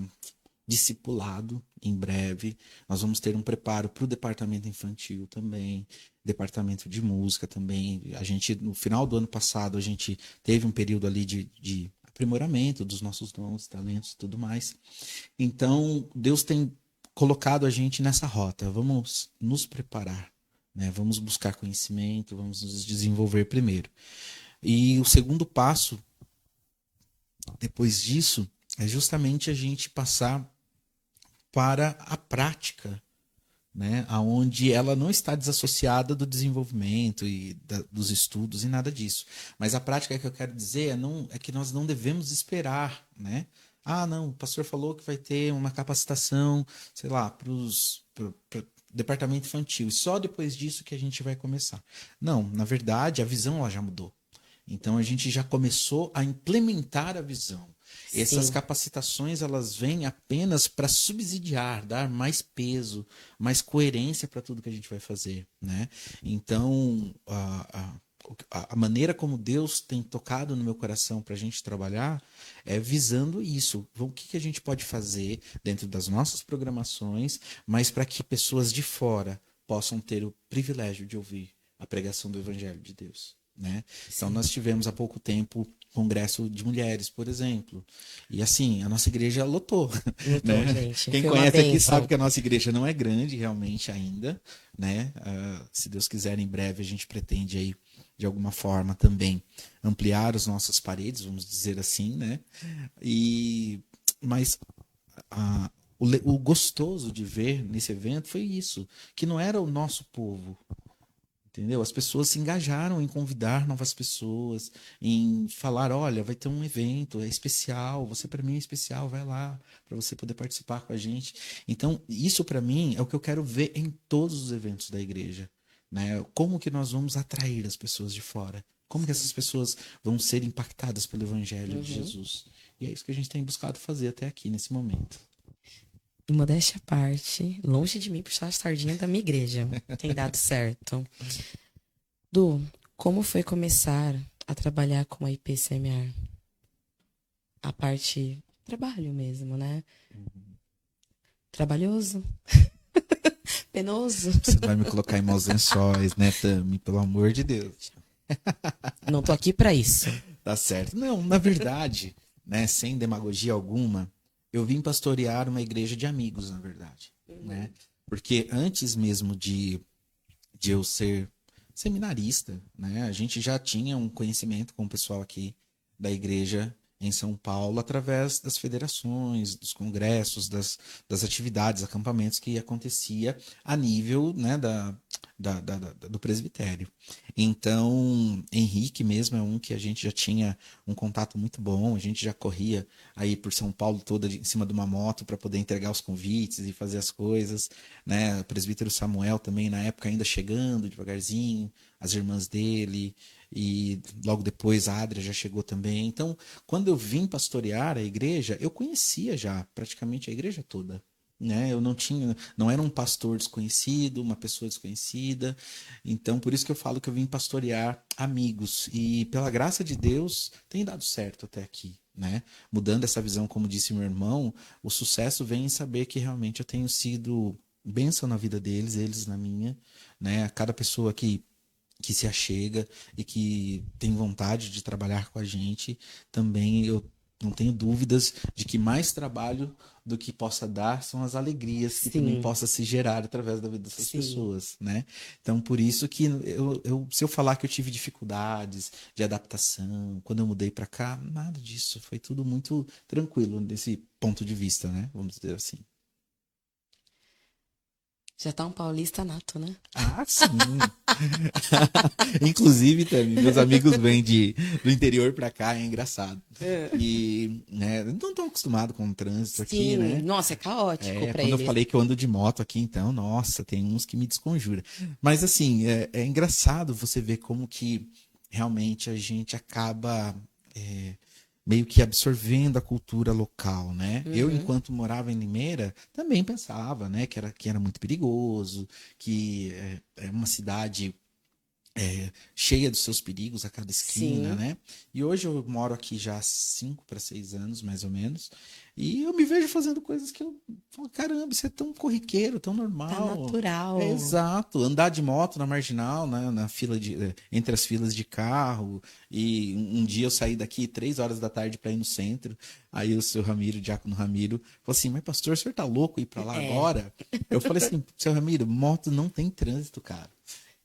discipulado em breve. Nós vamos ter um preparo para o departamento infantil também, departamento de música também. A gente, no final do ano passado, a gente teve um período ali de aprimoramento dos nossos dons, talentos e tudo mais. Então, Deus tem colocado a gente nessa rota. Vamos nos preparar, né? Vamos buscar conhecimento, vamos nos desenvolver primeiro. E o segundo passo, depois disso, é justamente a gente passar para a prática, né, aonde ela não está desassociada do desenvolvimento e dos estudos e nada disso. Mas a prática que eu quero dizer é que nós não devemos esperar, né? Ah, não, o pastor falou que vai ter uma capacitação, sei lá, para o departamento infantil. E só depois disso que a gente vai começar. Não, na verdade, a visão ela já mudou. Então a gente já começou a implementar a visão. Essas Sim. capacitações elas vêm apenas para subsidiar, dar mais peso, mais coerência para tudo que a gente vai fazer, né? Então a maneira como Deus tem tocado no meu coração para a gente trabalhar é visando isso. O que a gente pode fazer dentro das nossas programações, mas para que pessoas de fora possam ter o privilégio de ouvir a pregação do Evangelho de Deus, né? Então, Sim. nós tivemos há pouco tempo congresso de mulheres, por exemplo. E assim, a nossa igreja lotou, Lutou, né? gente. Quem Foi uma conhece aqui sabe bênção. que a nossa igreja não é grande realmente ainda, né? Se Deus quiser, em breve a gente pretende aí, de alguma forma, também ampliar as nossas paredes, vamos dizer assim, né? E, mas o gostoso de ver nesse evento foi isso, que não era o nosso povo, entendeu? As pessoas se engajaram em convidar novas pessoas, em falar, olha, vai ter um evento, é especial, você para mim é especial, vai lá para você poder participar com a gente. Então, isso para mim é o que eu quero ver em todos os eventos da igreja, né? Como que nós vamos atrair as pessoas de fora? Como que essas pessoas vão ser impactadas pelo evangelho de Uhum. Jesus? E é isso que a gente tem buscado fazer até aqui nesse momento. E modéstia à parte, longe de mim puxar a sardinha da minha igreja. Tem dado certo. Du, como foi começar a trabalhar com a IPCMR? A parte trabalho mesmo, né? Trabalhoso, penoso. Você vai me colocar em maus lençóis, né, Tami? Pelo amor de Deus. Não tô aqui pra isso. Tá certo. Não, na verdade, né, sem demagogia alguma, eu vim pastorear uma igreja de amigos, na verdade, né? Porque antes mesmo de eu ser seminarista, né, a gente já tinha um conhecimento com o pessoal aqui da igreja em São Paulo através das federações, dos congressos, das atividades, acampamentos que acontecia a nível, né, do presbitério. Então, Henrique mesmo é um que a gente já tinha um contato muito bom, a gente já corria aí por São Paulo toda em cima de uma moto para poder entregar os convites e fazer as coisas, né? O presbítero Samuel também, na época, ainda chegando devagarzinho, as irmãs dele, e logo depois a Adria já chegou também. Então, quando eu vim pastorear a igreja, eu conhecia já praticamente a igreja toda. Né? Eu não era um pastor desconhecido, uma pessoa desconhecida. Então, por isso que eu falo que eu vim pastorear amigos. E pela graça de Deus, tem dado certo até aqui, né? Mudando essa visão, como disse meu irmão, o sucesso vem em saber que realmente eu tenho sido bênção na vida deles, eles na minha, né? Cada pessoa que se achega e que tem vontade de trabalhar com a gente, também eu não tenho dúvidas de que mais trabalho do que possa dar são as alegrias que também Sim, possa se gerar através da vida dessas sim. pessoas, né? Então, por isso que se eu falar que eu tive dificuldades de adaptação, quando eu mudei para cá, nada disso, foi tudo muito tranquilo desse ponto de vista, né? Vamos dizer assim. Já tá um paulista nato, né? Ah, sim. Inclusive, também, meus amigos vêm do interior pra cá, é engraçado. É. E, né, não estão acostumados com o trânsito aqui, Sim, né? nossa, é caótico pra Quando eu eles. falei que eu ando de moto aqui, então, nossa, tem uns que me desconjura. Mas, assim, é engraçado você ver como que realmente a gente acaba é, meio que absorvendo a cultura local, né? Eu, Uhum. enquanto morava em Limeira, também pensava, né, que era muito perigoso, que é uma cidade cheia dos seus perigos a cada esquina, Sim, né? E hoje eu moro aqui já há 5 para 6 anos, mais ou menos, e eu me vejo fazendo coisas que eu falo, caramba, isso é tão corriqueiro, tão tá normal. É natural. exato, andar de moto na marginal, né, entre as filas de carro. E um dia eu saí daqui 3 horas da tarde para ir no centro. Aí o seu Ramiro, o diácono Ramiro, falou assim: Mas pastor, o senhor tá louco ir para lá É, agora? Eu falei assim: Seu Ramiro, moto não tem trânsito, cara.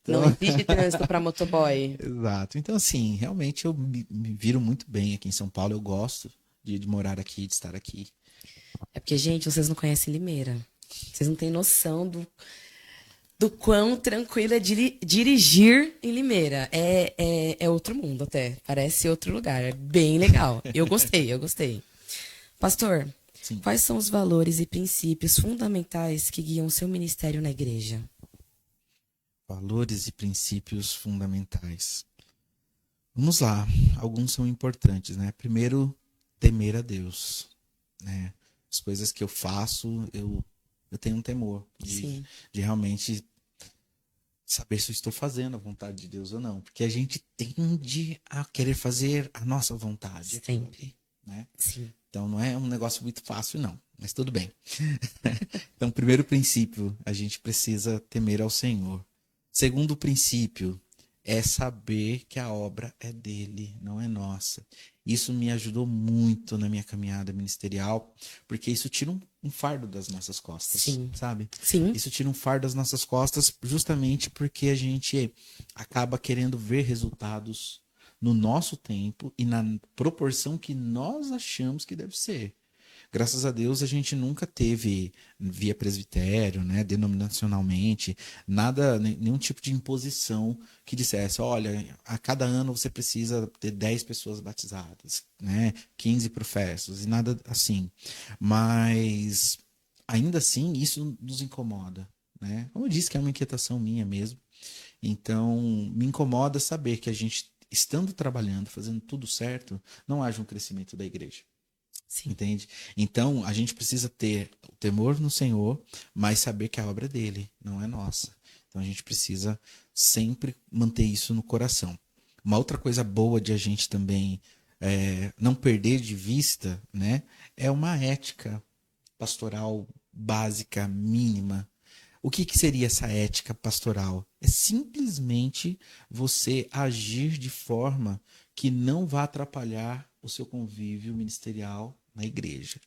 não Então, existe trânsito pra motoboy. exato. Então, assim, realmente eu me viro muito bem aqui em São Paulo. Eu gosto de morar aqui, de estar aqui. É porque, gente, vocês não conhecem Limeira. Vocês não têm noção do quão tranquilo é dirigir em Limeira. É outro mundo até. Parece outro lugar. É bem legal. Eu gostei, eu gostei. Pastor, Sim. quais são os valores e princípios fundamentais que guiam o seu ministério na igreja? Valores e princípios fundamentais. Vamos lá. Alguns são importantes, né? Primeiro, temer a Deus, né? As coisas que eu faço, eu tenho um temor Sim. de realmente saber se eu estou fazendo a vontade de Deus ou não. Porque a gente tende a querer fazer a nossa vontade, aquilo Sempre. ali, né? Sim. Então não é um negócio muito fácil, não. Mas tudo bem. Então, primeiro princípio, a gente precisa temer ao Senhor. Segundo princípio, é saber que a obra é dele, não é nossa. Isso me ajudou muito na minha caminhada ministerial, porque isso tira um fardo das nossas costas, Sim. sabe? Sim. Isso tira um fardo das nossas costas justamente porque a gente acaba querendo ver resultados no nosso tempo e na proporção que nós achamos que deve ser. Graças a Deus a gente nunca teve via presbitério, né, denominacionalmente, nada, nenhum tipo de imposição que dissesse, olha, a cada ano você precisa ter 10 pessoas batizadas, né, 15 professos e nada assim. Mas ainda assim isso nos incomoda, né? Como eu disse que é uma inquietação minha mesmo. Então, me incomoda saber que a gente estando trabalhando, fazendo tudo certo, não haja um crescimento da igreja. Sim. Entende? Então, a gente precisa ter o temor no Senhor, mas saber que a obra é dele, não é nossa. Então, a gente precisa sempre manter isso no coração. Uma outra coisa boa de a gente também não perder de vista, né, é uma ética pastoral básica, mínima. O que seria essa ética pastoral? É simplesmente você agir de forma que não vá atrapalhar o seu convívio ministerial na igreja.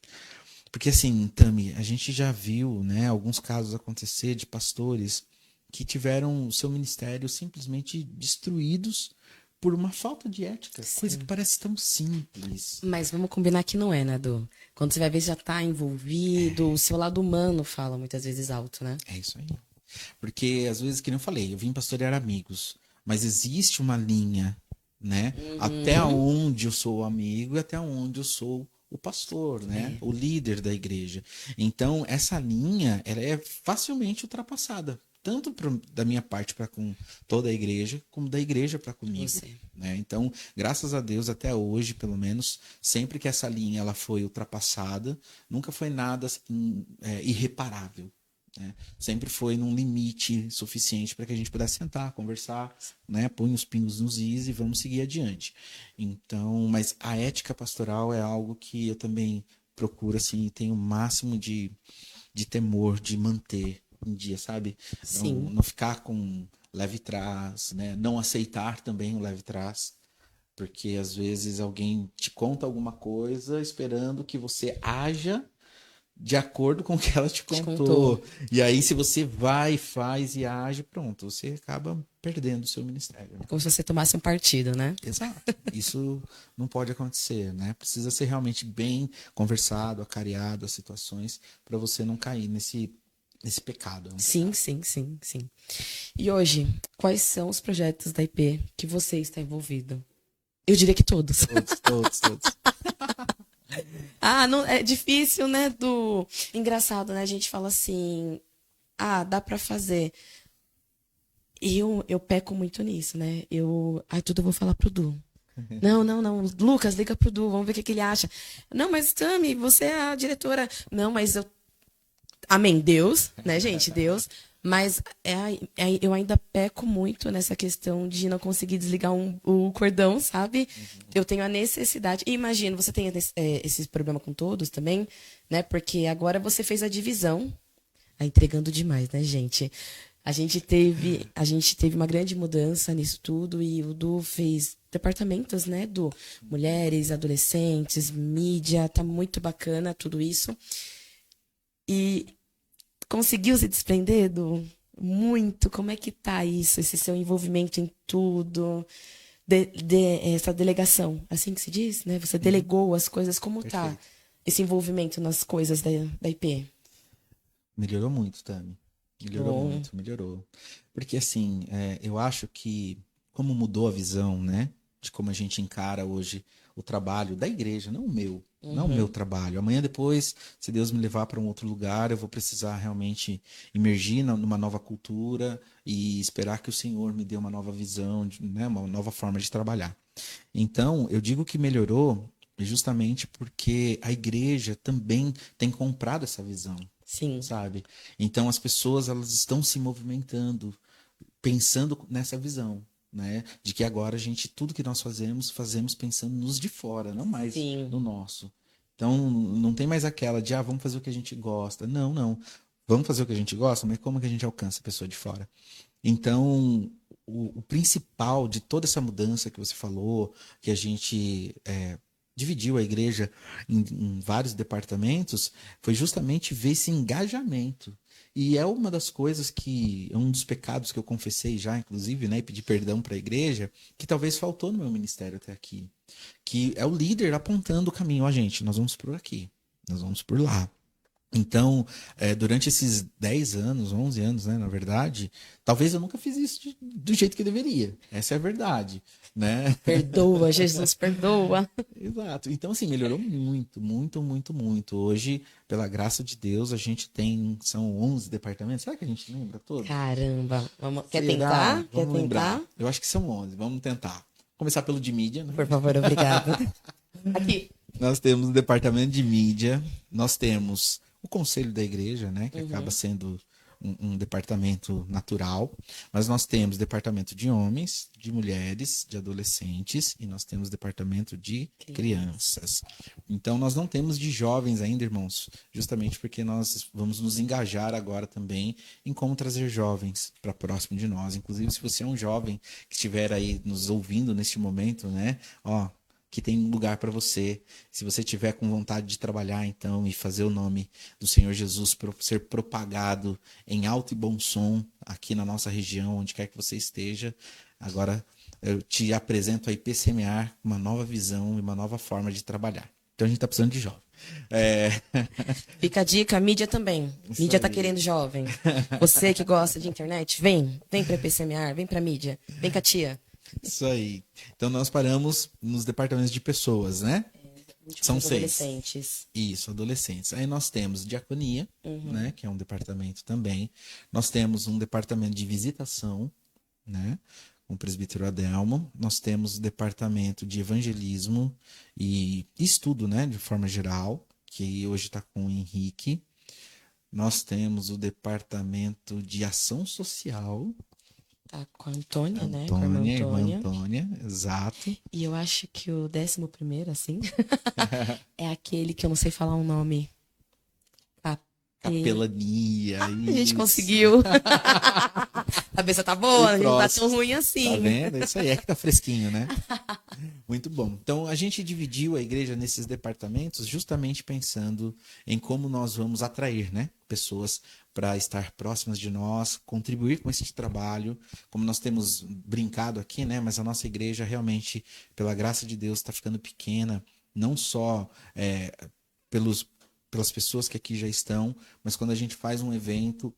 Porque assim, Tami, a gente já viu, né, alguns casos acontecer de pastores que tiveram o seu ministério simplesmente destruídos por uma falta de ética, coisa que Sim. parece tão simples. Mas vamos combinar que não é, né, Du? Quando você vai ver, já tá envolvido, o seu lado humano fala muitas vezes alto, né? É isso aí. Porque, às vezes, que nem eu falei, eu vim pastorear amigos, mas existe uma linha, né? Até Uhum. onde eu sou o amigo e até onde eu sou o pastor, né? É. O líder da igreja. Então, essa linha, ela é facilmente ultrapassada, tanto da minha parte para com toda a igreja, como da igreja para comigo, Você. né? Então, graças a Deus, até hoje, pelo menos, sempre que essa linha ela foi ultrapassada, nunca foi nada assim, irreparável, né? Sempre foi num limite suficiente para que a gente pudesse sentar, conversar, né? Põe os pingos nos is e vamos seguir adiante. Então, mas a ética pastoral é algo que eu também procuro, assim, tenho o máximo de temor de manter em dia, sabe? Não, Sim. não ficar com leve trás, né? Não aceitar também o leve trás. Porque às vezes alguém te conta alguma coisa esperando que você haja de acordo com o que ela te Te contou. contou. E aí, se você vai, faz e age, pronto, você acaba perdendo o seu ministério, né? Como se você tomasse um partido, né? Exato. Isso não pode acontecer, né? Precisa ser realmente bem conversado, acariado as situações para você não cair nesse pecado. Né? Sim, sim, sim, sim. E hoje, quais são os projetos da IP que você está envolvido? Eu diria que todos. Todos, todos, todos. Ah, não, é difícil, né? Engraçado, né? A gente fala assim, ah, dá pra fazer. E eu peco muito nisso, né? Ai, tudo eu vou falar pro Du. Não, não, não. Lucas, liga pro Du, vamos ver o que ele acha. Não, mas Tami, você é a diretora. Não, mas eu. Amém, Deus, né, gente? Deus. Mas eu ainda peco muito nessa questão de não conseguir desligar o cordão, sabe? Eu tenho a necessidade. E imagino, você tem esse problema com todos também, né? Porque agora você fez a divisão. Tá entregando demais, né, gente? A gente teve uma grande mudança nisso tudo e o Du fez departamentos, né, do mulheres, adolescentes, mídia, tá muito bacana tudo isso. E conseguiu se desprender do muito? Como é que tá isso, esse seu envolvimento em tudo? Essa delegação, assim que se diz, né? Você Uhum, delegou as coisas, como tá perfeito. esse envolvimento nas coisas da IP? Melhorou muito, Tami. Que Melhorou bom. muito, melhorou. Porque assim, eu acho que como mudou a visão, né, de como a gente encara hoje o trabalho da igreja, não o meu, não o meu Uhum. trabalho. Amanhã depois, se Deus me levar para um outro lugar, eu vou precisar realmente imergir numa nova cultura e esperar que o Senhor me dê uma nova visão, né, uma nova forma de trabalhar. Então, eu digo que melhorou justamente porque a igreja também tem comprado essa visão, Sim, sabe? Então as pessoas elas estão se movimentando, pensando nessa visão, né? De que agora a gente tudo que nós fazemos pensando nos de fora, não mais sim. no nosso. Então não tem mais aquela de vamos fazer o que a gente gosta. Não, não. Vamos fazer o que a gente gosta, mas como que a gente alcança a pessoa de fora? Então, o principal de toda essa mudança que você falou, que a gente dividiu a igreja em vários departamentos, foi justamente ver esse engajamento. E é uma das coisas que, é um dos pecados que eu confessei já, inclusive, né, e pedi perdão para a igreja, que talvez faltou no meu ministério até aqui. Que é o líder apontando o caminho. Ó, gente, nós vamos por aqui, nós vamos por lá. Então, durante esses 10 anos, 11 anos, né, na verdade, talvez eu nunca fiz isso do jeito que deveria. Essa é a verdade, né? Perdoa, Jesus, perdoa. Exato. Então, assim, melhorou muito, muito, muito, muito. Hoje, pela graça de Deus, a gente tem, são 11 departamentos. Será que a gente lembra todos? Caramba. Quer Será? tentar? Quer Vamos tentar? lembrar. Eu acho que são 11. Vamos tentar. Começar pelo de mídia, né? Por favor, obrigada. Aqui. Nós temos o departamento de mídia, nós temos o conselho da igreja, né, que acaba Uhum. sendo um departamento natural, mas nós temos departamento de homens, de mulheres, de adolescentes e nós temos departamento de crianças. Então nós não temos de jovens ainda, irmãos, justamente porque nós vamos nos engajar agora também em como trazer jovens para próximo de nós. Inclusive, se você é um jovem que estiver aí nos ouvindo neste momento, né, ó, que tem um lugar para você. Se você tiver com vontade de trabalhar, então, e fazer o nome do Senhor Jesus ser propagado em alto e bom som aqui na nossa região, onde quer que você esteja, agora eu te apresento a IP Semear uma nova visão e uma nova forma de trabalhar. Então a gente está precisando de jovem. É, Fica a dica, mídia também. isso Mídia tá aí. querendo jovem. Você que gosta de internet, vem pra PCMR, vem pra mídia, vem com a tia. Isso aí. Então nós paramos nos departamentos de pessoas, né? São Os 6. adolescentes. Isso, adolescentes. Aí nós temos diaconia, Uhum. né? Que é um departamento também. Nós temos um departamento de visitação, né? Com o presbítero Adelmo. Nós temos o departamento de evangelismo e estudo, né? De forma geral, que hoje está com o Henrique. Nós temos o departamento de ação social, Tá com a Antônia, né? Com a irmã Antônia, irmã Antônia. Antônia, exato. E eu acho que o 11º, assim, é aquele que eu não sei falar o nome. Capelania, A gente isso. conseguiu. A cabeça tá boa, E não tá próximo. tão ruim assim. Tá vendo? Isso aí é que tá fresquinho, né? Muito bom. Então, a gente dividiu a igreja nesses departamentos justamente pensando em como nós vamos atrair, né, pessoas para estar próximas de nós, contribuir com esse trabalho. Como nós temos brincado aqui, né, mas a nossa igreja realmente, pela graça de Deus, está ficando pequena, não só pelos, pelas pessoas que aqui já estão, mas quando a gente faz um evento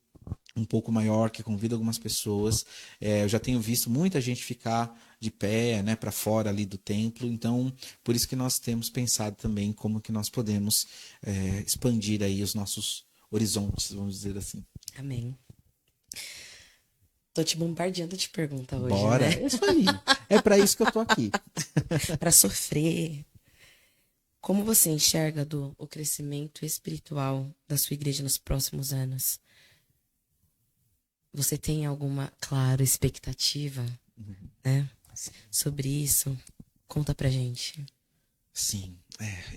um pouco maior, que convida algumas pessoas. Eu já tenho visto muita gente ficar de pé, né, para fora ali do templo. Então, por isso que nós temos pensado também como que nós podemos expandir aí os nossos horizontes, vamos dizer assim. Amém. Tô te bombardeando de pergunta hoje, Bora, né? é isso aí. É para isso que eu tô aqui. Pra sofrer. Como você enxerga o crescimento espiritual da sua igreja nos próximos anos? Você tem alguma, claro, expectativa, né, sobre isso? Conta pra gente. Sim,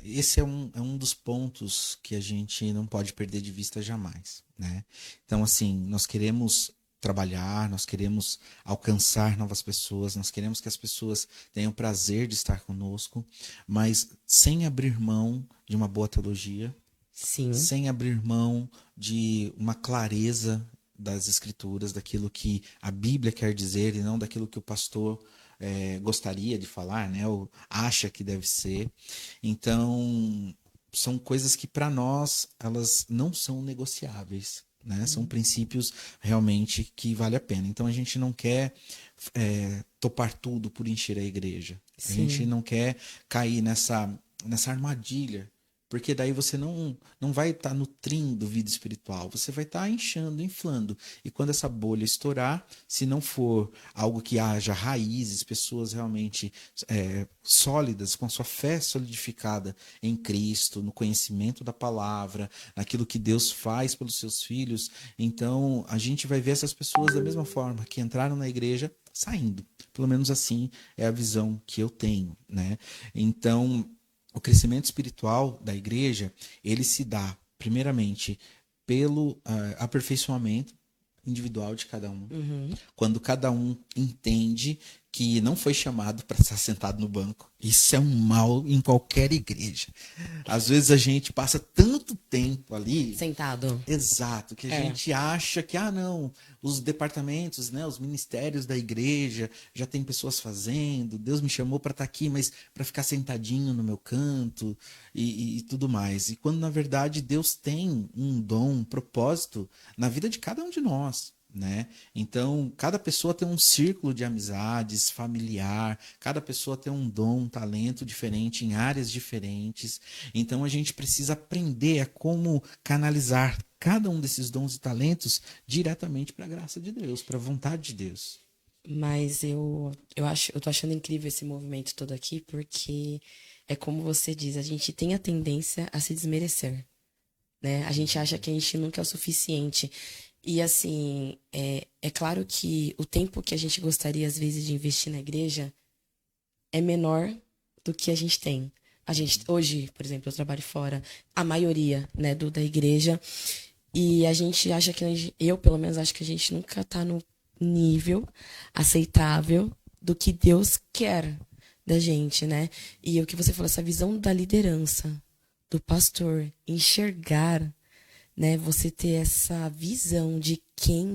esse é um dos pontos que a gente não pode perder de vista jamais, né? Então, assim, nós queremos trabalhar, nós queremos alcançar novas pessoas, nós queremos que as pessoas tenham prazer de estar conosco, mas sem abrir mão de uma boa teologia, Sim, sem abrir mão de uma clareza das escrituras, daquilo que a Bíblia quer dizer e não daquilo que o pastor gostaria de falar, né? Ou acha que deve ser. Então, são coisas que para nós elas não são negociáveis. Né? São princípios realmente que vale a pena. Então a gente não quer topar tudo por encher a igreja. A gente sim. não quer cair nessa armadilha, porque daí você não vai estar nutrindo vida espiritual, você vai estar inchando, inflando. E quando essa bolha estourar, se não for algo que haja raízes, pessoas realmente sólidas, com a sua fé solidificada em Cristo, no conhecimento da palavra, naquilo que Deus faz pelos seus filhos, então a gente vai ver essas pessoas da mesma forma que entraram na igreja saindo. Pelo menos assim é a visão que eu tenho, né? Então, o crescimento espiritual da igreja, ele se dá, primeiramente, pelo aperfeiçoamento individual de cada um. Uhum. Quando cada um entende que não foi chamado para estar sentado no banco. Isso é um mal em qualquer igreja. Às vezes a gente passa tanto tempo ali. Sentado. Exato, que a gente acha que, não, os departamentos, né, os ministérios da igreja já tem pessoas fazendo, Deus me chamou para estar aqui, mas para ficar sentadinho no meu canto e tudo mais. E quando, na verdade, Deus tem um dom, um propósito na vida de cada um de nós. Né? Então, cada pessoa tem um círculo de amizades familiar, cada pessoa tem um dom, um talento diferente em áreas diferentes. Então, a gente precisa aprender a como canalizar cada um desses dons e talentos diretamente para a graça de Deus, para a vontade de Deus. Mas eu tô achando incrível esse movimento todo aqui, porque é como você diz, a gente tem a tendência a se desmerecer, né? A gente acha que a gente nunca é o suficiente. E assim, é claro que o tempo que a gente gostaria, às vezes, de investir na igreja é menor do que a gente tem. A gente, hoje, por exemplo, eu trabalho fora, a maioria, né, da igreja, e a gente acha que, eu pelo menos acho que a gente nunca tá no nível aceitável do que Deus quer da gente, né? E o que você falou, essa visão da liderança, do pastor, enxergar, né? Você ter essa visão de quem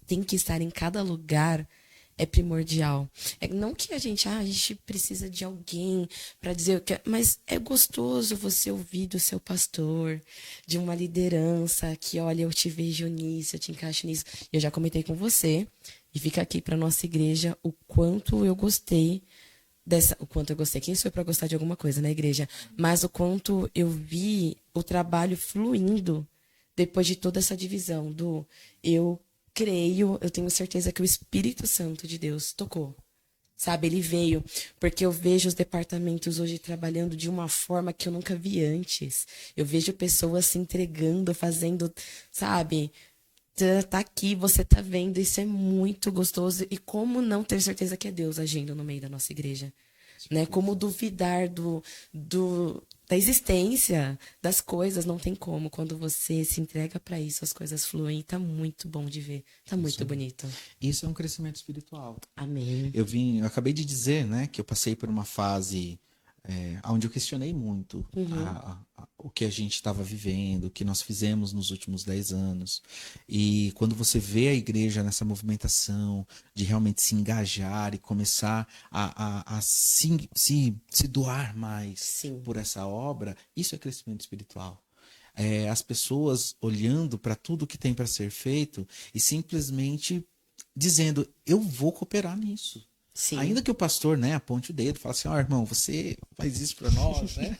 tem que estar em cada lugar é primordial. É não que a gente precisa de alguém para dizer o que, mas é gostoso você ouvir do seu pastor, de uma liderança que, olha, eu te vejo nisso, eu te encaixo nisso. Eu já comentei com você e fica aqui para nossa igreja o quanto eu gostei o quanto eu gostei. Quem sou eu para gostar de alguma coisa na igreja? Mas o quanto eu vi o trabalho fluindo depois de toda essa divisão do eu creio, eu tenho certeza que o Espírito Santo de Deus tocou. Sabe, ele veio, porque eu vejo os departamentos hoje trabalhando de uma forma que eu nunca vi antes. Eu vejo pessoas se entregando, fazendo, sabe? Tá aqui, você tá vendo, isso é muito gostoso. E como não ter certeza que é Deus agindo no meio da nossa igreja? Né? Como duvidar da existência das coisas? Não tem como. Quando você se entrega para isso, as coisas fluem. Tá muito bom de ver. Tá muito bonito. Isso é um crescimento espiritual. Amém. Eu acabei de dizer, né, que eu passei por uma fase onde eu questionei muito o que a gente estava vivendo, o que nós fizemos nos últimos 10 anos. E quando você vê a igreja nessa movimentação de realmente se engajar e começar a se doar mais Sim. por essa obra, isso é crescimento espiritual. As pessoas olhando para tudo que tem para ser feito e simplesmente dizendo, eu vou cooperar nisso. Sim. Ainda que o pastor, né, aponte o dedo, fale assim, irmão, você faz isso para nós, né?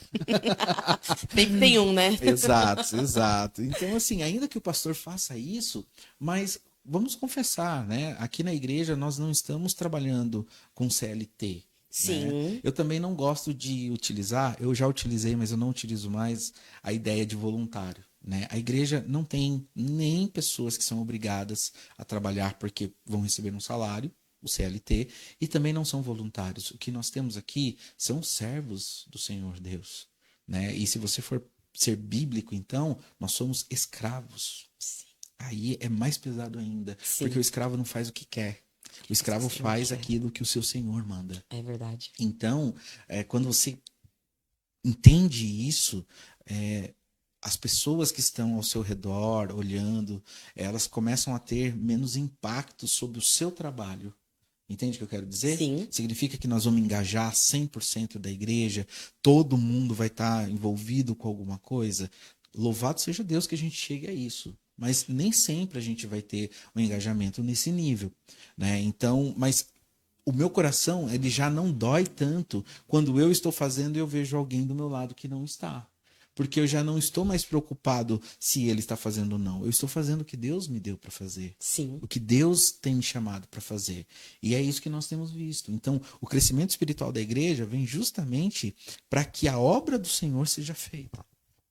Sempre tem um, né? Exato, exato. Então, assim, ainda que o pastor faça isso, mas vamos confessar, né? Aqui na igreja nós não estamos trabalhando com CLT. Sim. Né? Eu também não gosto de utilizar, eu já utilizei, mas eu não utilizo mais a ideia de voluntário. Né? A igreja não tem nem pessoas que são obrigadas a trabalhar porque vão receber um salário, o CLT, e também não são voluntários. O que nós temos aqui são servos do Senhor Deus. Né? E se você for ser bíblico, então, nós somos escravos. Sim. Aí é mais pesado ainda, Sim. porque o escravo não faz o que quer. O escravo faz aquilo que o seu senhor manda. É verdade. Então, quando você entende isso, as pessoas que estão ao seu redor, olhando, elas começam a ter menos impacto sobre o seu trabalho. Entende o que eu quero dizer? Sim. Significa que nós vamos engajar 100% da igreja, todo mundo vai estar envolvido com alguma coisa. Louvado seja Deus que a gente chegue a isso. Mas nem sempre a gente vai ter um engajamento nesse nível. Né? Então, mas o meu coração ele já não dói tanto quando eu estou fazendo e eu vejo alguém do meu lado que não está. Porque eu já não estou mais preocupado se ele está fazendo ou não. Eu estou fazendo o que Deus me deu para fazer. Sim. O que Deus tem me chamado para fazer. E é isso que nós temos visto. Então, o crescimento espiritual da igreja vem justamente para que a obra do Senhor seja feita.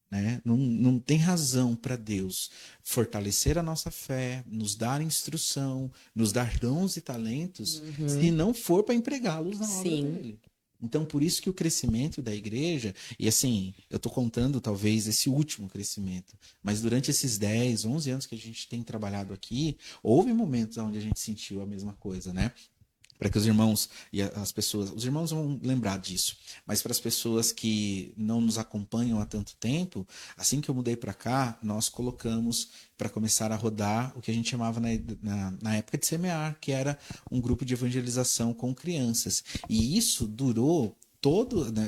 Né? Não tem razão para Deus fortalecer a nossa fé, nos dar instrução, nos dar dons e talentos, se não for para empregá-los na obra dele. Então, por isso que o crescimento da igreja, e assim, eu estou contando talvez esse último crescimento, mas durante esses 10, 11 anos que a gente tem trabalhado aqui, houve momentos onde a gente sentiu a mesma coisa, né? Para que os irmãos e as pessoas, os irmãos vão lembrar disso, mas para as pessoas que não nos acompanham há tanto tempo, assim que eu mudei para cá, nós colocamos para começar a rodar o que a gente chamava na época de semear, que era um grupo de evangelização com crianças. E isso durou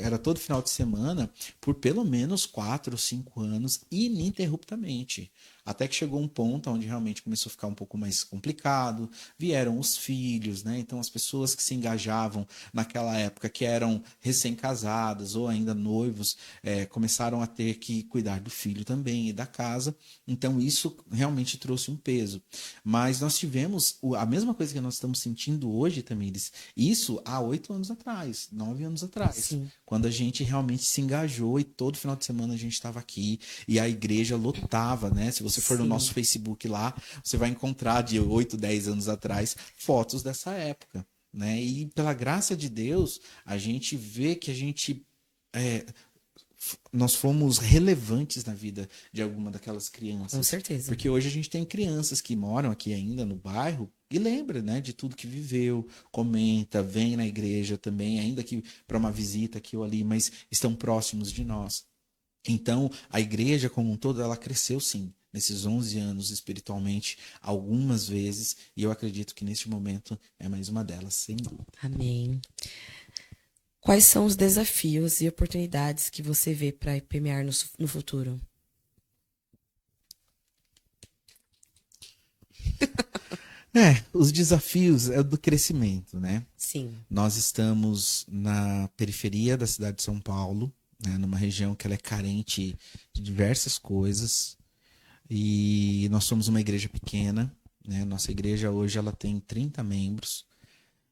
era todo final de semana por pelo menos 4 ou 5 anos ininterruptamente. Até que chegou um ponto onde realmente começou a ficar um pouco mais complicado, vieram os filhos, né? Então as pessoas que se engajavam naquela época, que eram recém-casadas ou ainda noivos, começaram a ter que cuidar do filho também e da casa. Então isso realmente trouxe um peso. Mas nós tivemos a mesma coisa que nós estamos sentindo hoje, Tamires, isso há 8 anos atrás, 9 anos atrás. Sim. Quando a gente realmente se engajou e todo final de semana a gente estava aqui e a igreja lotava, né? Se você for no nosso Facebook lá, você vai encontrar de 8, 10 anos atrás fotos dessa época, né? E pela graça de Deus, a gente vê que nós fomos relevantes na vida de alguma daquelas crianças. Com certeza. Porque hoje a gente tem crianças que moram aqui ainda no bairro e lembra, né, de tudo que viveu, comenta, vem na igreja também, ainda que para uma visita aqui ou ali, mas estão próximos de nós. Então, a igreja como um todo, ela cresceu sim. nesses 11 anos espiritualmente algumas vezes, e eu acredito que neste momento é mais uma delas, sem dúvida. Amém. Quais são os desafios e oportunidades que você vê para IPMR no futuro? Os desafios é do crescimento, né? Sim, Nós estamos na periferia da cidade de São Paulo, né, numa região que ela é carente de diversas coisas, e nós somos uma igreja pequena, né? Nossa igreja hoje ela tem 30 membros.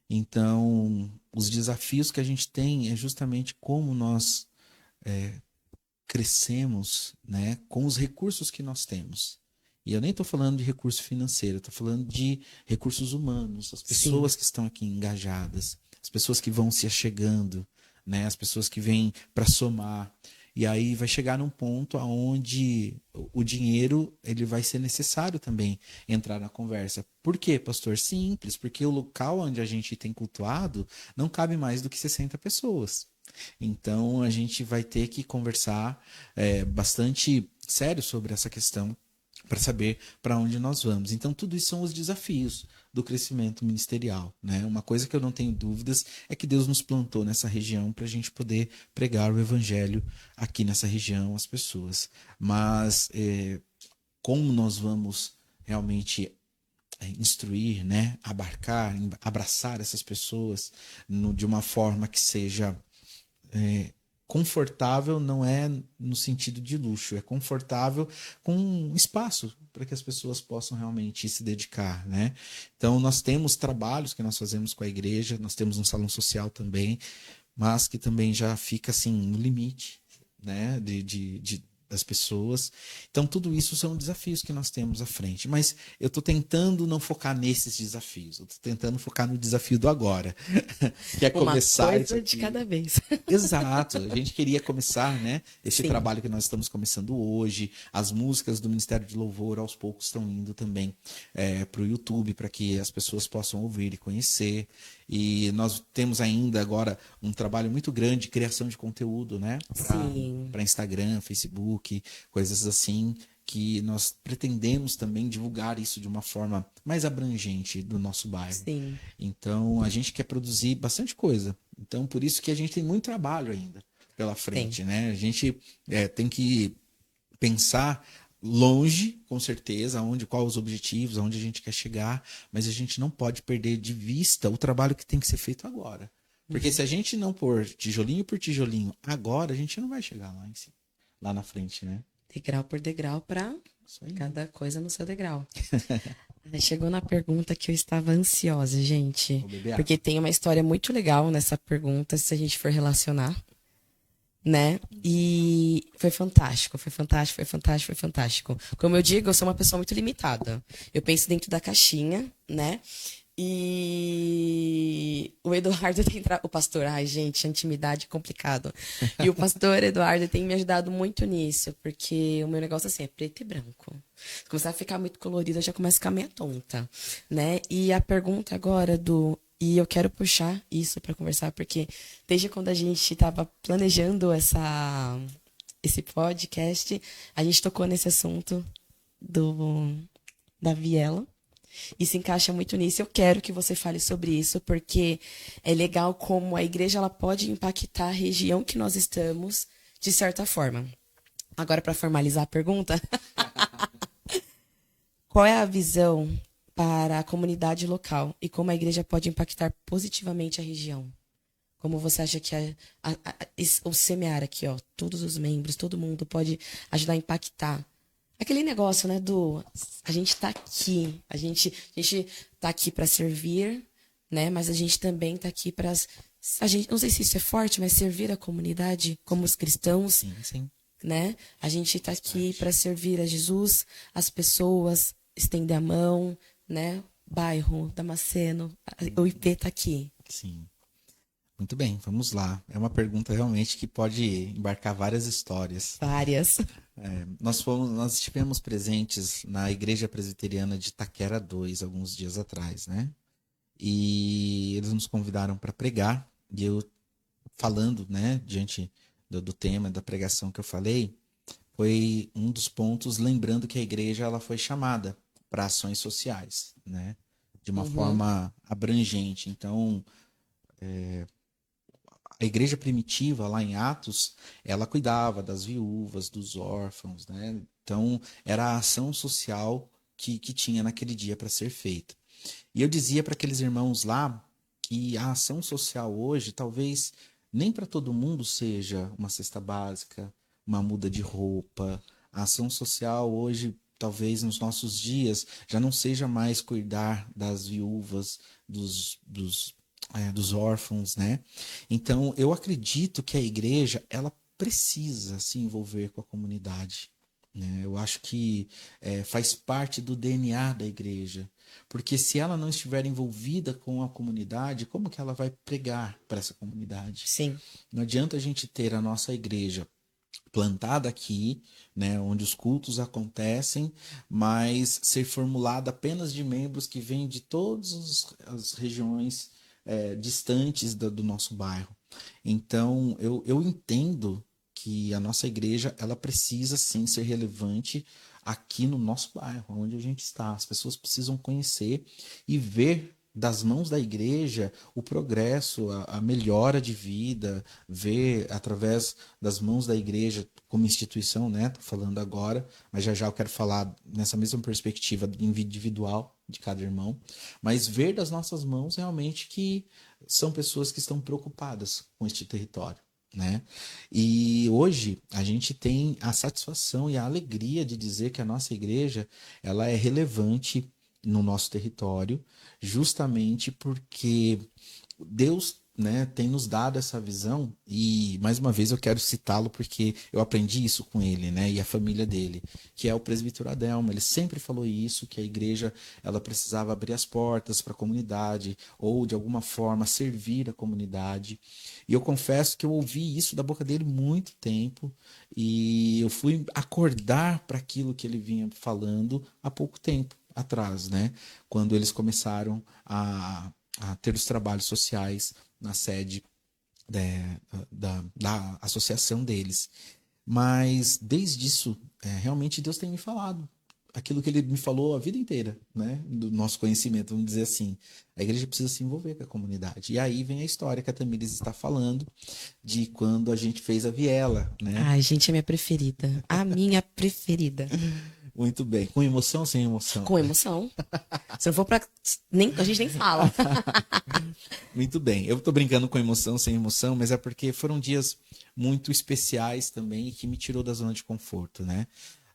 Então, os desafios que a gente tem é justamente como nós crescemos, né, com os recursos que nós temos. E eu nem estou falando de recurso financeiro, estou falando de recursos humanos, as sim, pessoas que estão aqui engajadas, as pessoas que vão se achegando, né, as pessoas que vêm para somar. E aí vai chegar num ponto aonde o dinheiro ele vai ser necessário também entrar na conversa. Por quê, pastor? Simples, porque o local onde a gente tem cultuado não cabe mais do que 60 pessoas. Então a gente vai ter que conversar bastante sério sobre essa questão para saber para onde nós vamos. Então tudo isso são os desafios do crescimento ministerial, né? Uma coisa que eu não tenho dúvidas é que Deus nos plantou nessa região para a gente poder pregar o evangelho aqui nessa região às pessoas. Mas como nós vamos realmente instruir, né, abarcar, abraçar essas pessoas de uma forma que seja confortável, não é no sentido de luxo, é confortável com um espaço para que as pessoas possam realmente se dedicar, né? Então nós temos trabalhos que nós fazemos com a igreja, nós temos um salão social também, mas que também já fica assim no limite, né, das pessoas. Então tudo isso são desafios que nós temos à frente, mas eu estou tentando não focar nesses desafios, eu estou tentando focar no desafio do agora, que é uma começar isso coisa de aqui. cada vez. Exato, a gente queria começar, né? Este Sim, trabalho que nós estamos começando hoje, as músicas do Ministério de Louvor aos poucos estão indo também para o YouTube para que as pessoas possam ouvir e conhecer. E nós temos ainda agora um trabalho muito grande de criação de conteúdo, né? sim, Para Instagram, Facebook, coisas assim, que nós pretendemos também divulgar isso de uma forma mais abrangente do nosso bairro. sim, Então, a gente quer produzir bastante coisa. Então, por isso que a gente tem muito trabalho ainda pela tem. frente, né? A gente tem que pensar longe, com certeza, aonde, quais os objetivos, aonde a gente quer chegar, mas a gente não pode perder de vista o trabalho que tem que ser feito agora. Porque se a gente não pôr tijolinho por tijolinho agora, a gente não vai chegar lá em cima, lá na frente, né? Degrau por degrau para Isso aí. cada coisa no seu degrau. Chegou na pergunta que eu estava ansiosa, gente. Vou beber água. Porque tem uma história muito legal nessa pergunta, se a gente for relacionar, né? E foi fantástico, foi fantástico, foi fantástico, foi fantástico. Como eu digo, eu sou uma pessoa muito limitada. Eu penso dentro da caixinha, né? E o Eduardo tem o pastor, ai gente, intimidade é complicado. E o pastor Eduardo tem me ajudado muito nisso, porque o meu negócio assim é preto e branco. Se começar a ficar muito colorido, eu já começo a ficar meio tonta, né? E a pergunta agora e eu quero puxar isso para conversar, porque desde quando a gente estava planejando esse podcast, a gente tocou nesse assunto da viela. E se encaixa muito nisso. Eu quero que você fale sobre isso, porque é legal como a igreja ela pode impactar a região que nós estamos, de certa forma. Agora, para formalizar a pergunta, qual é a visão para a comunidade local e como a igreja pode impactar positivamente a região? Como você acha que o semear aqui, ó, todos os membros, todo mundo pode ajudar a impactar? Aquele negócio, né, a gente tá aqui, a gente tá aqui para servir, né, mas a gente também tá aqui para a gente, não sei se isso é forte, mas servir a comunidade como os cristãos, Sim, sim. né? A gente tá aqui para servir a Jesus, as pessoas, estender a mão, né? Bairro Damasceno, o IP tá aqui. Sim. Muito bem, vamos lá. É uma pergunta realmente que pode embarcar várias histórias. Várias. Nós estivemos presentes na Igreja Presbiteriana de Taquera 2 alguns dias atrás, né? E eles nos convidaram para pregar, e eu falando, né, diante do tema da pregação que eu falei, foi um dos pontos, lembrando que a igreja ela foi chamada para ações sociais, né? De uma Uhum. forma abrangente. Então, a igreja primitiva, lá em Atos, ela cuidava das viúvas, dos órfãos, né? Então, era a ação social que tinha naquele dia para ser feita. E eu dizia para aqueles irmãos lá que a ação social hoje, talvez nem para todo mundo seja uma cesta básica, uma muda de roupa. A ação social hoje, talvez nos nossos dias, já não seja mais cuidar das viúvas, dos órfãos, né? Então, eu acredito que a igreja, ela precisa se envolver com a comunidade, né? Eu acho que faz parte do DNA da igreja. Porque se ela não estiver envolvida com a comunidade, como que ela vai pregar para essa comunidade? Sim. Não adianta a gente ter a nossa igreja plantada aqui, né, onde os cultos acontecem, mas ser formulada apenas de membros que vêm de todas as regiões distantes do nosso bairro. Então, eu entendo que a nossa igreja ela precisa sim ser relevante aqui no nosso bairro, onde a gente está. As pessoas precisam conhecer e ver das mãos da igreja o progresso, a melhora de vida, ver através das mãos da igreja como instituição, né? Tô falando agora, mas já já eu quero falar nessa mesma perspectiva individual de cada irmão, mas ver das nossas mãos realmente que são pessoas que estão preocupadas com este território, né? E hoje a gente tem a satisfação e a alegria de dizer que a nossa igreja ela é relevante no nosso território, justamente porque Deus, né, tem nos dado essa visão e mais uma vez eu quero citá-lo porque eu aprendi isso com ele, né, e a família dele, que é o presbítero Adelmo. Ele sempre falou isso, que a igreja ela precisava abrir as portas para a comunidade ou de alguma forma servir a comunidade. E eu confesso que eu ouvi isso da boca dele muito tempo e eu fui acordar para aquilo que ele vinha falando há pouco tempo atrás, né, quando eles começaram a ter os trabalhos sociais na sede da associação deles. Mas desde isso, realmente Deus tem me falado aquilo que ele me falou a vida inteira, né? Do nosso conhecimento, vamos dizer assim. A igreja precisa se envolver com a comunidade. E aí vem a história que a Tamires está falando de quando a gente fez a viela, né? Ai, gente, é minha preferida. A minha preferida. Muito bem. Com emoção ou sem emoção? Com emoção. Se não for pra. Nem, a gente nem fala. Muito bem. Eu tô brincando com emoção, sem emoção, mas é porque foram dias muito especiais também e que me tirou da zona de conforto, né?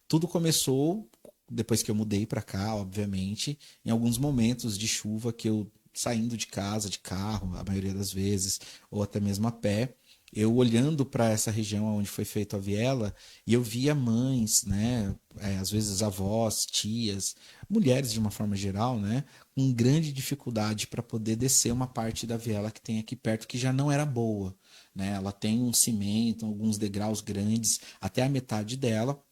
Tudo começou depois que eu mudei para cá, obviamente, em alguns momentos de chuva que eu saindo de casa, de carro, a maioria das vezes, ou até mesmo a pé, eu olhando para essa região onde foi feita a viela e eu via mães, né, às vezes avós, tias, mulheres de uma forma geral, né, com grande dificuldade para poder descer uma parte da viela que tem aqui perto que já não era boa, né? Ela tem um cimento, alguns degraus grandes até a metade dela,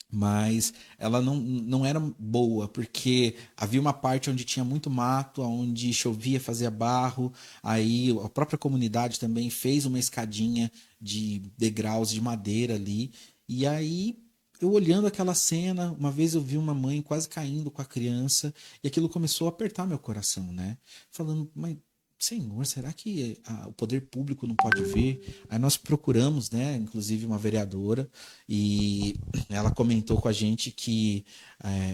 mas ela não era boa, porque havia uma parte onde tinha muito mato, onde chovia, fazia barro, aí a própria comunidade também fez uma escadinha de degraus de madeira ali, e aí eu olhando aquela cena, uma vez eu vi uma mãe quase caindo com a criança, e aquilo começou a apertar meu coração, né? Falando, mas Senhor, será que o poder público não pode ver? Aí nós procuramos, né, inclusive uma vereadora, e ela comentou com a gente que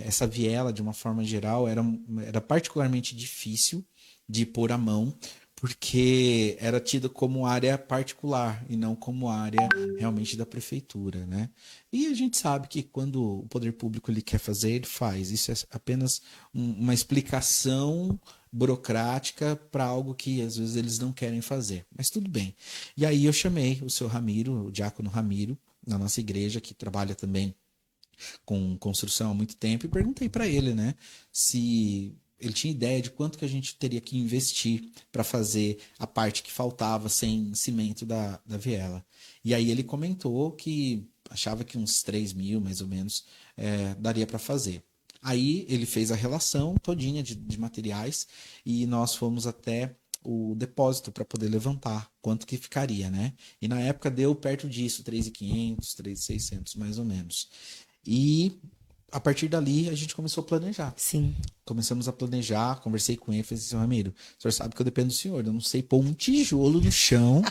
essa viela, de uma forma geral, era particularmente difícil de pôr a mão, porque era tida como área particular e não como área realmente da prefeitura, né? E a gente sabe que quando o poder público ele quer fazer, ele faz. Isso é apenas uma explicação burocrática para algo que às vezes eles não querem fazer. Mas tudo bem. E aí eu chamei o seu Ramiro, o diácono Ramiro, na nossa igreja, que trabalha também com construção há muito tempo, e perguntei para ele, né, se ele tinha ideia de quanto que a gente teria que investir para fazer a parte que faltava sem cimento da viela. E aí ele comentou que achava que uns 3 mil, mais ou menos, daria para fazer. Aí ele fez a relação todinha de materiais e nós fomos até o depósito para poder levantar, quanto que ficaria, né? E na época deu perto disso, 3.500, 3.600, mais ou menos. E a partir dali a gente começou a planejar. Sim. Começamos a planejar, conversei com ele, falei assim, Ramiro, o senhor sabe que eu dependo do senhor, eu não sei pôr um tijolo no chão.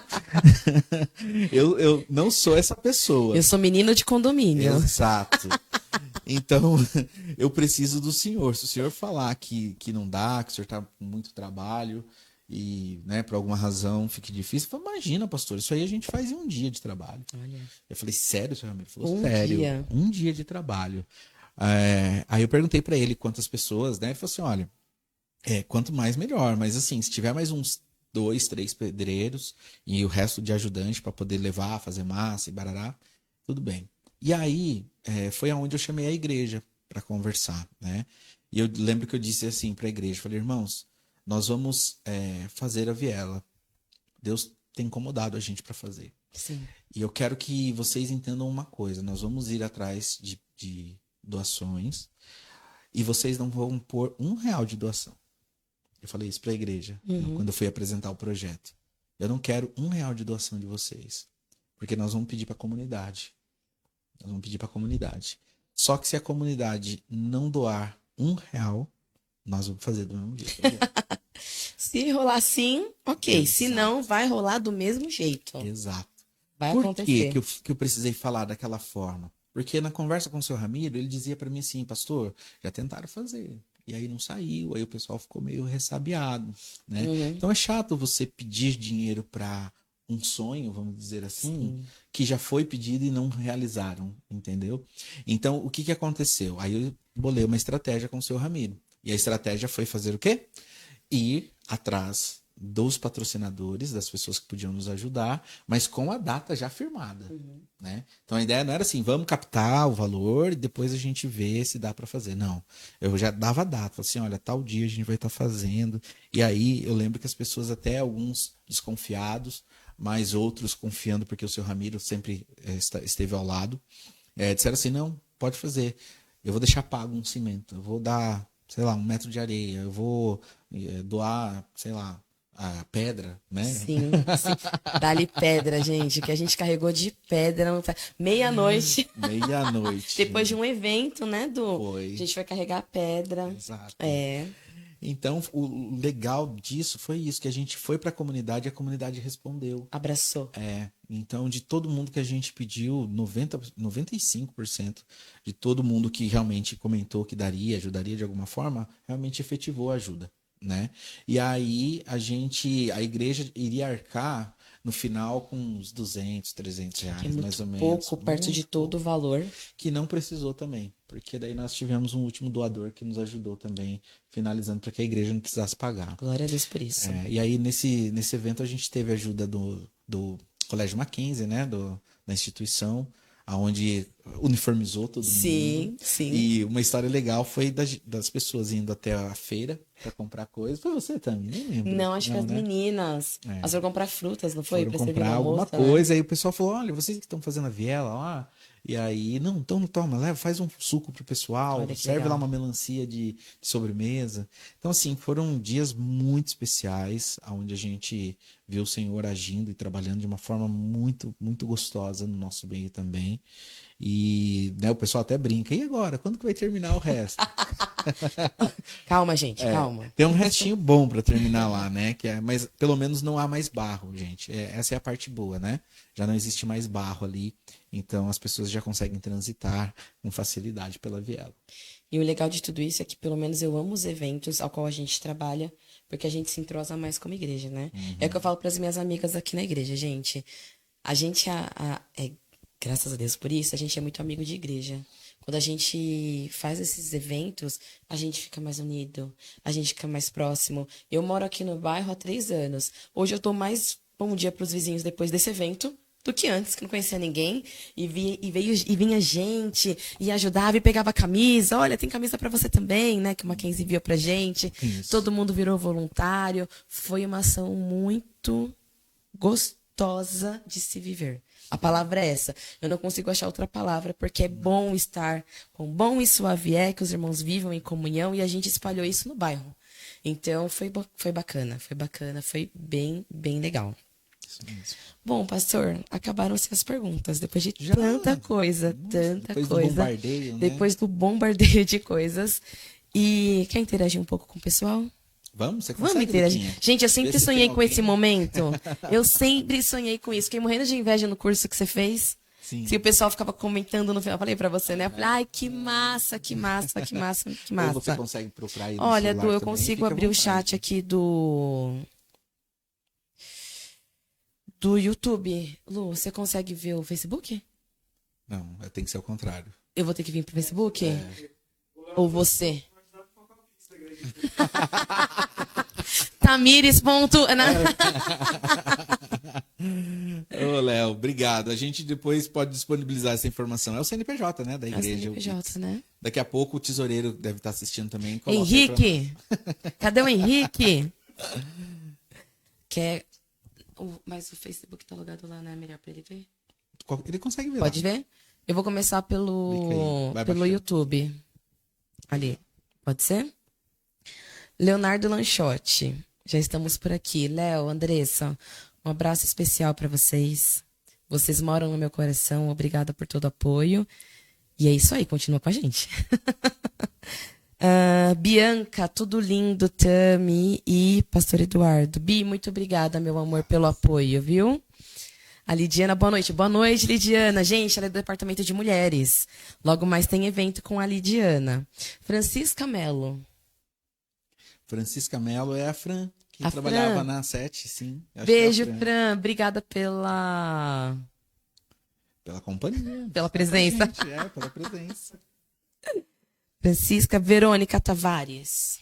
eu não sou essa pessoa. Eu sou menino de condomínio. Exato. Então, eu preciso do senhor. Se o senhor falar que não dá, que o senhor está com muito trabalho e, né, por alguma razão fique difícil, eu falei, imagina, pastor, isso aí a gente faz em um dia de trabalho. Olha. Eu falei, sério, senhor Ramiro? Ele falou, Um sério, dia. um dia de trabalho. Aí eu perguntei para ele quantas pessoas, né? Ele falou assim, olha, quanto mais melhor, mas assim, se tiver mais uns 2, 3 pedreiros e o resto de ajudante para poder levar, fazer massa e barará, tudo bem. E aí foi aonde eu chamei a igreja para conversar, né? E eu lembro que eu disse assim para a igreja, falei, irmãos, nós vamos fazer a viela. Deus tem incomodado a gente para fazer. Sim. E eu quero que vocês entendam uma coisa, nós vamos ir atrás de doações e vocês não vão pôr R$1 de doação. Eu falei isso para a igreja quando eu fui apresentar o projeto. Eu não quero R$1 de doação de vocês, porque nós vamos pedir para a comunidade. Nós vamos pedir para a comunidade. Só que se a comunidade não doar R$1, nós vamos fazer do mesmo jeito. Se rolar sim, ok. Exato. Se não, vai rolar do mesmo jeito. Exato. Vai Por acontecer. que eu precisei falar daquela forma? Porque na conversa com o seu Ramiro, ele dizia para mim assim, pastor, já tentaram fazer. E aí não saiu, aí o pessoal ficou meio ressabiado, né? Então é chato você pedir dinheiro para um sonho, vamos dizer assim, que já foi pedido e não realizaram, entendeu? Então, o que aconteceu? Aí eu bolei uma estratégia com o seu Ramiro. E a estratégia foi fazer o quê? Ir atrás dos patrocinadores, das pessoas que podiam nos ajudar, mas com a data já firmada, né? Então a ideia não era assim, vamos captar o valor e depois a gente vê se dá para fazer. Não, eu já dava a data, assim, olha, tal dia a gente vai estar fazendo. E aí eu lembro que as pessoas, até alguns desconfiados, mas outros confiando porque o seu Ramiro sempre esteve ao lado, disseram assim, não, pode fazer, eu vou deixar pago um cimento, eu vou dar, sei lá, 1 metro de areia, eu vou doar, sei lá, a pedra, né? Sim. Dá-lhe pedra, gente, que a gente carregou de pedra. Meia-noite. Meia-noite. Depois de um evento, né, Foi. A gente vai carregar a pedra. Exato. Então, o legal disso foi isso, que a gente foi para a comunidade e a comunidade respondeu. Abraçou. Então, de todo mundo que a gente pediu, 95% de todo mundo que realmente comentou que daria, ajudaria de alguma forma, realmente efetivou a ajuda, né? E aí a igreja iria arcar no final com uns 200, 300 reais, Que é muito mais ou menos. pouco, perto de todo o valor. Que não precisou também, porque daí nós tivemos um último doador que nos ajudou também, finalizando para que a igreja não precisasse pagar. Glória a Deus por isso. E aí nesse evento a gente teve a ajuda do Colégio Mackenzie, né, da instituição, aonde uniformizou todo mundo. Sim. E uma história legal foi das pessoas indo até a feira para comprar coisas. Foi você também? Nem lembro. Não, acho que as né? meninas. Elas foram comprar frutas, não foi? Foram Pra servir comprar no alguma almoço, coisa, aí o pessoal falou, olha, vocês que estão fazendo a viela lá, e aí, não, então toma, leva, faz um suco pro pessoal, Olha que serve legal. lá uma melancia de sobremesa. Então, assim, foram dias muito especiais, onde a gente viu o Senhor agindo e trabalhando de uma forma muito, muito gostosa no nosso meio também. E né, o pessoal até brinca, e agora? Quando que vai terminar o resto? Calma, gente, calma. Tem um restinho bom para terminar lá, né? Mas pelo menos não há mais barro, gente. Essa é a parte boa, né? Já não existe mais barro ali, então as pessoas já conseguem transitar com facilidade pela viela. E o legal de tudo isso é que, pelo menos, eu amo os eventos ao qual a gente trabalha, porque a gente se entrosa mais como igreja, né? É o que eu falo para as minhas amigas aqui na igreja, gente. A gente, graças a Deus por isso, a gente é muito amigo de igreja. Quando a gente faz esses eventos, a gente fica mais unido, a gente fica mais próximo. Eu moro aqui no bairro há 3 anos. Hoje eu dou mais bom dia para os vizinhos depois desse evento do que antes, que não conhecia ninguém. E vinha gente, e ajudava, e pegava camisa. Olha, tem camisa para você também, né? Que o Mackenzie enviou pra gente. Isso. Todo mundo virou voluntário. Foi uma ação muito gostosa de se viver. A palavra é essa. Eu não consigo achar outra palavra, porque é bom estar, quão bom e suave é que os irmãos vivam em comunhão, e a gente espalhou isso no bairro. Então, foi bacana, foi bem, bem legal. Isso mesmo. Bom, pastor, acabaram-se as perguntas, depois de Já? tanta coisa, tanta Depois do coisa. bombardeio, né? Depois do bombardeio de coisas. E quer interagir um pouco com o pessoal? Vamos? Você Vamos consegue, interagir. Luquinha? Gente, eu sempre Vê se sonhei tem com esse alguém. momento. Eu sempre sonhei com isso. Fiquei morrendo de inveja no curso que você fez. Sim. Se o pessoal ficava comentando no final, eu falei pra você, né? Eu falei, ai, que massa, que massa, que massa, que Ou você massa. consegue procurar aí no Olha, celular Du, eu também, consigo fica à abrir o vontade. chat aqui do YouTube. Lu, você consegue ver o Facebook? Não, tem que ser ao contrário. Eu vou ter que vir pro Facebook? Ou você? Tamires. Ô, Léo, obrigado. A gente depois pode disponibilizar essa informação. É o CNPJ, né, da É o igreja. CNPJ, né? Daqui a pouco o tesoureiro deve estar assistindo também. Coloca aí Henrique! Cadê o Henrique? Quer... Mas o Facebook tá logado lá, né? Melhor pra ele ver? Ele consegue ver Pode lá. ver? Eu vou começar Clica aí, vai pelo baixando. YouTube. Ali. Pode ser? Leonardo Lanchotti. Já estamos por aqui. Léo, Andressa, um abraço especial para vocês. Vocês moram no meu coração. Obrigada por todo o apoio. E é isso aí, continua com a gente. Bianca, tudo lindo, Tami e Pastor Eduardo. Bi, muito obrigada, meu amor, pelo apoio, viu? A Lidiana, boa noite. Boa noite, Lidiana. Gente, ela é do Departamento de Mulheres. Logo mais tem evento com a Lidiana. Francisca Mello. Francisca Mello é a Fran, que A trabalhava Fran. na 7, sim. Acho Beijo, que é a Fran. Obrigada pela companhia. presença. Gente, pela presença. Francisca Verônica Tavares.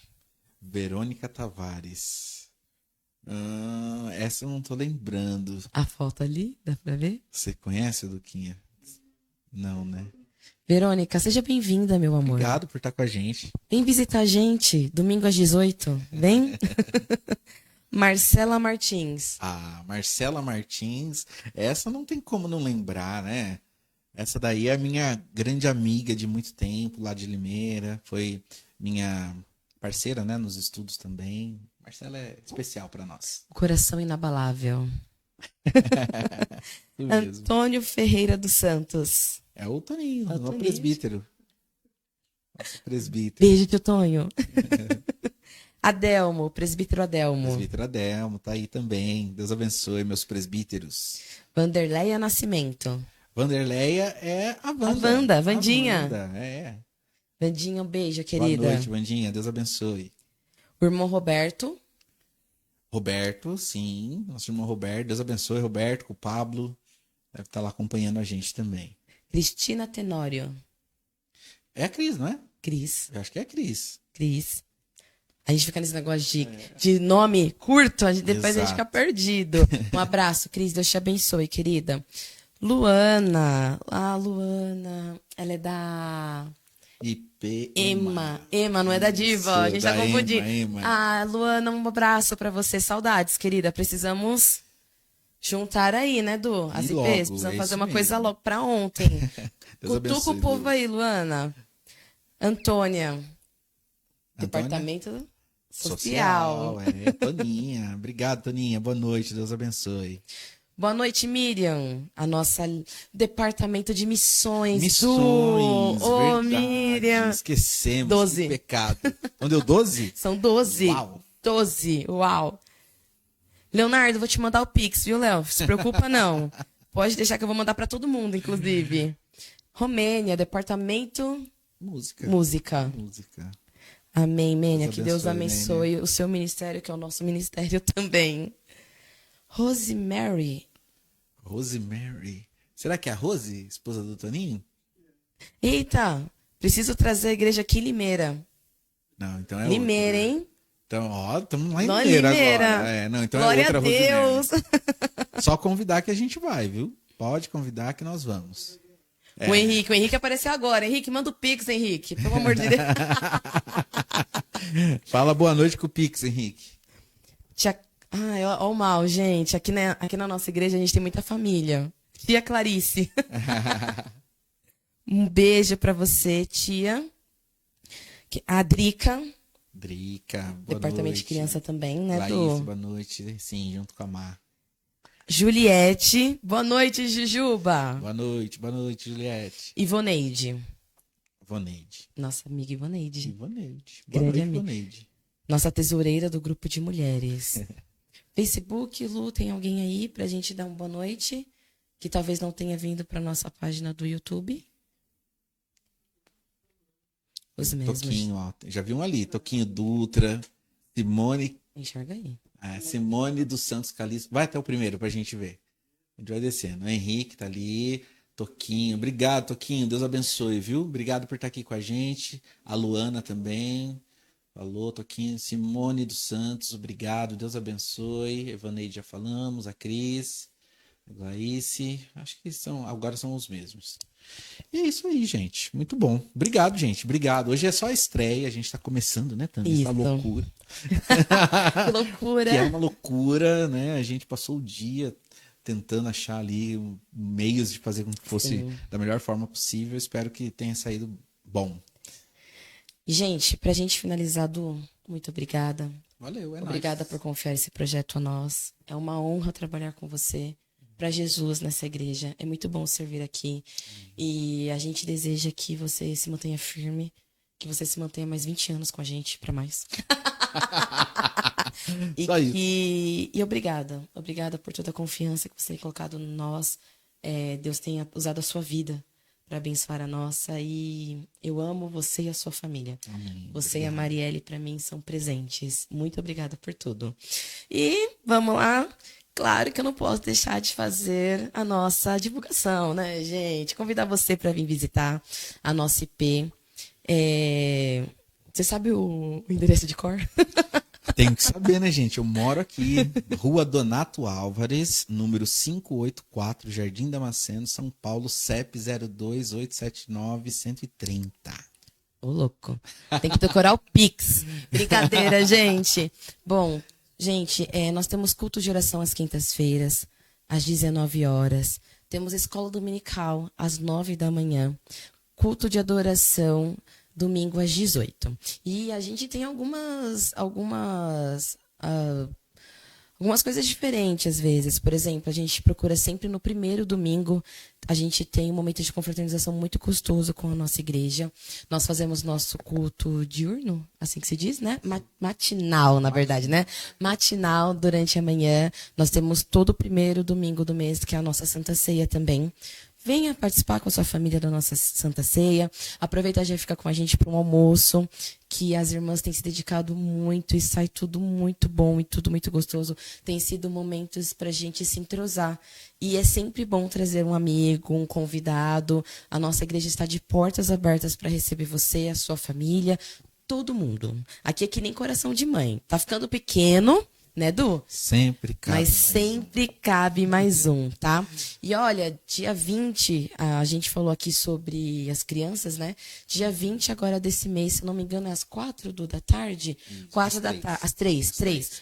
Verônica Tavares. Essa eu não tô lembrando. A foto ali, dá pra ver? Você conhece, Luquinha? Não, né? Verônica, seja bem-vinda, meu amor. Obrigado por estar com a gente. Vem visitar a gente, domingo às 18. Vem? Marcela Martins. A Marcela Martins, essa não tem como não lembrar, né? Essa daí é a minha grande amiga de muito tempo, lá de Limeira. Foi minha parceira, né, nos estudos também. Marcela é especial para nós. Coração inabalável. Isso mesmo. Antônio Ferreira dos Santos. É o Toninho, É o o Toninho. presbítero. Nosso presbítero. Beijo, tio Tonho. Adelmo, presbítero Adelmo. Presbítero Adelmo, tá aí também. Deus abençoe, meus presbíteros. Vanderleia Nascimento. Vanderleia é a Wanda. A Wanda, Vandinha. A Wanda, é. Vandinha, um beijo, querida. Boa noite, Vandinha. Deus abençoe. O irmão Roberto. Roberto, sim. Nosso irmão Roberto. Deus abençoe, Roberto, com o Pablo. Deve estar lá acompanhando a gente também. Cristina Tenório. É a Cris, não é? Cris. Eu acho que é a Cris. Cris. A gente fica nesse negócio de nome curto, depois a gente Exato. fica perdido. Um abraço, Cris. Deus te abençoe, querida. Luana. Luana. Ela é da IP. Ema. Ema, não é da Diva. Isso, A gente tá da confundindo. Ema. Luana, um abraço pra você. Saudades, querida. Precisamos juntar aí, né, Du? As E IPs. logo, Precisamos é fazer isso uma coisa mesmo. logo pra ontem. Deus Cutuca abençoe, o povo Du. aí, Luana. Antônia. Antônia? Departamento Social. Toninha. Obrigado, Toninha. Boa noite. Deus abençoe. Boa noite, Miriam. A nossa departamento de missões. Missões. Ô, verdade. Miriam. Esquecemos. 12. Que pecado. Não deu 12? São 12. Uau. 12. Uau. Leonardo, vou te mandar o Pix, viu, Léo? Se preocupa, não. Pode deixar que eu vou mandar pra todo mundo, inclusive. Romênia, departamento Música. música. Música. Amém, Mênia. Deus Que Deus abençoe, abençoe o seu ministério, que é o nosso ministério também. Rosemary. Rosemary. Será que é a Rose, esposa do Toninho? Eita, preciso trazer a igreja aqui em Limeira. Não, então é Limeira, outra. hein? Então, ó, estamos lá em Lá em Limeira Limeira. agora. Não, então Glória é outra a Rosemary. Deus. Só convidar que a gente vai, viu? Pode convidar que nós vamos. O Henrique apareceu agora. Henrique, manda o Pix, Henrique. Pelo amor de Deus. Fala boa noite com o Pix, Henrique. Ó o mal, gente. Aqui na nossa igreja a gente tem muita família. Tia Clarice. Um beijo pra você, tia. A Drica. Drica, boa Departamento noite. de criança também, né, Laís, Du? boa noite. Sim, junto com a Mar. Juliette. Boa noite, Jujuba. Boa noite, Juliette. Ivoneide. Ivoneide. Nossa amiga Ivoneide. Ivoneide. Boa Grande noite, amiga. Ivoneide. Nossa tesoureira do grupo de mulheres. Facebook, Lu, tem alguém aí pra gente dar uma boa noite? Que talvez não tenha vindo pra nossa página do YouTube? Os mesmos. Toquinho, ó. Já vi um ali. Toquinho Dutra. Simone. Enxerga aí. Simone dos Santos Calixto. Vai até o primeiro pra gente ver. A gente vai descendo. O Henrique tá ali. Toquinho. Obrigado, Toquinho. Deus abençoe, viu? Obrigado por estar aqui com a gente. A Luana também. Falou, Toquinho. Simone dos Santos. Obrigado. Deus abençoe. Evaneide já falamos. A Cris. A Laíce. Acho que agora são os mesmos. E é isso aí, gente. Muito bom. Obrigado, gente. Obrigado. Hoje é só a estreia. A gente tá começando, né, Tami? Essa loucura. Que loucura. Que é uma loucura, né? A gente passou o dia tentando achar ali meios de fazer com que fosse da melhor forma possível. Espero que tenha saído bom. Gente, pra gente finalizar, Du, muito obrigada. Valeu, é Obrigada por confiar esse projeto a nós. É uma honra trabalhar com você. Para Jesus nessa igreja. É muito bom servir aqui. E a gente deseja que você se mantenha firme, que você se mantenha mais 20 anos com a gente, para mais. Só isso. E obrigada. Obrigada por toda a confiança que você tem colocado em nós. Deus tenha usado a sua vida para abençoar a nossa. E eu amo você e a sua família. Amém. Você Obrigado. e a Marielle, para mim, são presentes. Muito obrigada por tudo. E vamos lá. Claro que eu não posso deixar de fazer a nossa divulgação, né, gente? Convidar você para vir visitar a nossa IP. Você sabe o endereço de cor? Tem que saber, né, gente? Eu moro aqui, Rua Donato Álvares, número 584, Jardim Damasceno, São Paulo, CEP 02879-130. Ô, louco. Tem que decorar o Pix. Brincadeira, gente. Bom, gente, nós temos culto de oração às quintas-feiras, às 19 horas. Temos escola dominical, às 9 da manhã. Culto de adoração, domingo às 18. E a gente tem algumas coisas diferentes às vezes. Por exemplo, a gente procura sempre no primeiro domingo, a gente tem um momento de confraternização muito gostoso com a nossa igreja. Nós fazemos nosso culto diurno, assim que se diz, né? Matinal, na verdade, né? Matinal durante a manhã. Nós temos todo o primeiro domingo do mês, que é a nossa Santa Ceia também. Venha participar com a sua família da nossa Santa Ceia. Aproveita já ficar com a gente para um almoço, que as irmãs têm se dedicado muito e sai tudo muito bom e tudo muito gostoso. Tem sido momentos para a gente se entrosar. E é sempre bom trazer um amigo, um convidado. A nossa igreja está de portas abertas para receber você, a sua família, todo mundo. Aqui é que nem coração de mãe. Tá ficando pequeno, né, Du? Sempre cabe. Mas sempre cabe mais um, tá? E olha, dia 20, a gente falou aqui sobre as crianças, né? Dia 20 agora desse mês, se não me engano, é às 4 da tarde? Isso, 4 da tarde. Às 3.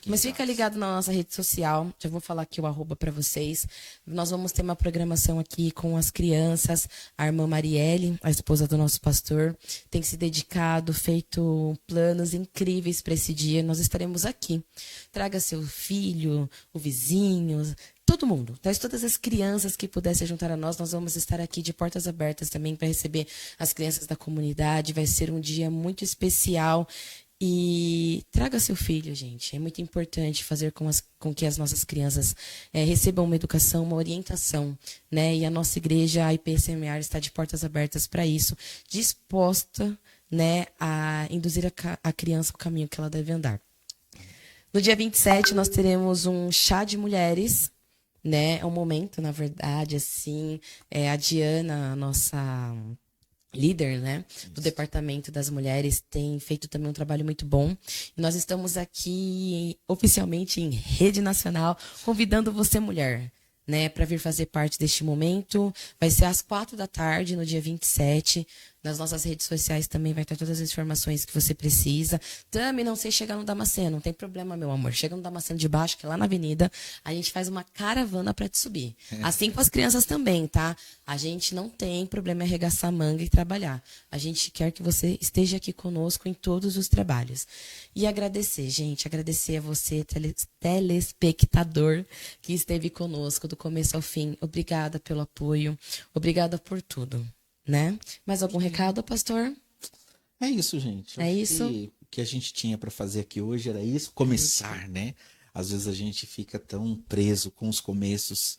Mas fica 15 ligado na nossa rede social. Já vou falar aqui o arroba pra vocês. Nós vamos ter uma programação aqui com as crianças. A irmã Marielle, a esposa do nosso pastor, tem se dedicado, feito planos incríveis para esse dia. Nós estaremos aqui. Traga seu filho, o vizinho, todo mundo. Traz todas as crianças que pudessem juntar a nós. Nós vamos estar aqui de portas abertas também para receber as crianças da comunidade. Vai ser um dia muito especial. E traga seu filho, gente. É muito importante fazer com que as nossas crianças recebam uma educação, uma orientação, né? E a nossa igreja, a IPCMR, está de portas abertas para isso, disposta, né, a induzir a criança ao caminho que ela deve andar. No dia 27, nós teremos um chá de mulheres, né? É um momento, na verdade, assim, a Diana, a nossa líder, né, do Departamento das Mulheres, tem feito também um trabalho muito bom. E nós estamos aqui oficialmente em rede nacional, convidando você, mulher, né, para vir fazer parte deste momento. Vai ser às 4 da tarde, no dia 27. Nas nossas redes sociais também vai ter todas as informações que você precisa. Também não sei chegar no Damasceno, não tem problema, meu amor. Chega no Damasceno de baixo, que é lá na avenida, a gente faz uma caravana para te subir. Assim com as crianças também, tá? A gente não tem problema em arregaçar a manga e trabalhar. A gente quer que você esteja aqui conosco em todos os trabalhos. E agradecer, gente, agradecer a você, telespectador, que esteve conosco do começo ao fim. Obrigada pelo apoio, obrigada por tudo, né? Mais algum recado, pastor? É isso, gente. É Acho isso? que o que a gente tinha para fazer aqui hoje era isso, começar, né? Às vezes a gente fica tão preso com os começos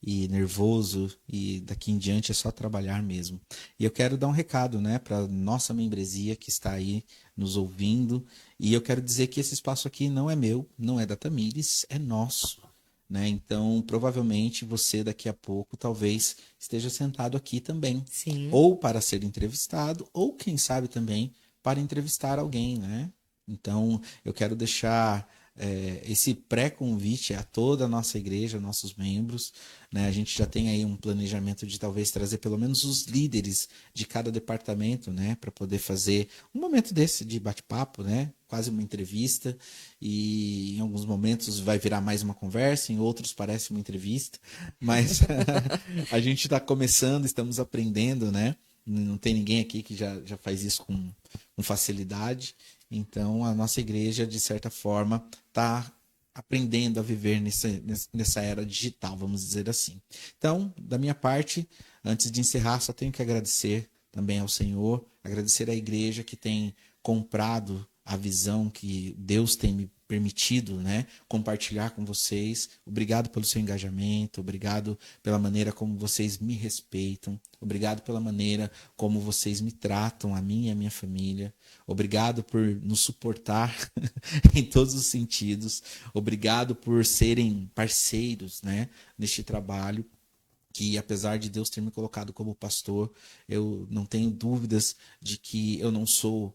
e nervoso, e daqui em diante é só trabalhar mesmo. E eu quero dar um recado, né, para nossa membresia que está aí nos ouvindo, e eu quero dizer que esse espaço aqui não é meu, não é da Tamires, é nosso, né? Então, provavelmente você daqui a pouco talvez esteja sentado aqui também, Sim. ou para ser entrevistado, ou quem sabe também para entrevistar alguém, né? Então, eu quero deixar esse pré-convite a toda a nossa igreja, nossos membros, né? A gente já tem aí um planejamento de talvez trazer pelo menos os líderes de cada departamento, né? Para poder fazer um momento desse de bate-papo, né? Quase uma entrevista, e em alguns momentos vai virar mais uma conversa, em outros parece uma entrevista, mas a gente está começando, estamos aprendendo, né? Não tem ninguém aqui que já faz isso com facilidade. Então, a nossa igreja, de certa forma, está aprendendo a viver nessa era digital, vamos dizer assim. Então, da minha parte, antes de encerrar, só tenho que agradecer também ao Senhor, agradecer à igreja que tem comprado a visão que Deus tem me permitido, né, compartilhar com vocês. Obrigado pelo seu engajamento, obrigado pela maneira como vocês me respeitam, obrigado pela maneira como vocês me tratam, a mim e a minha família. Obrigado por nos suportar em todos os sentidos. Obrigado por serem parceiros, né, neste trabalho, que apesar de Deus ter me colocado como pastor, eu não tenho dúvidas de que eu não estou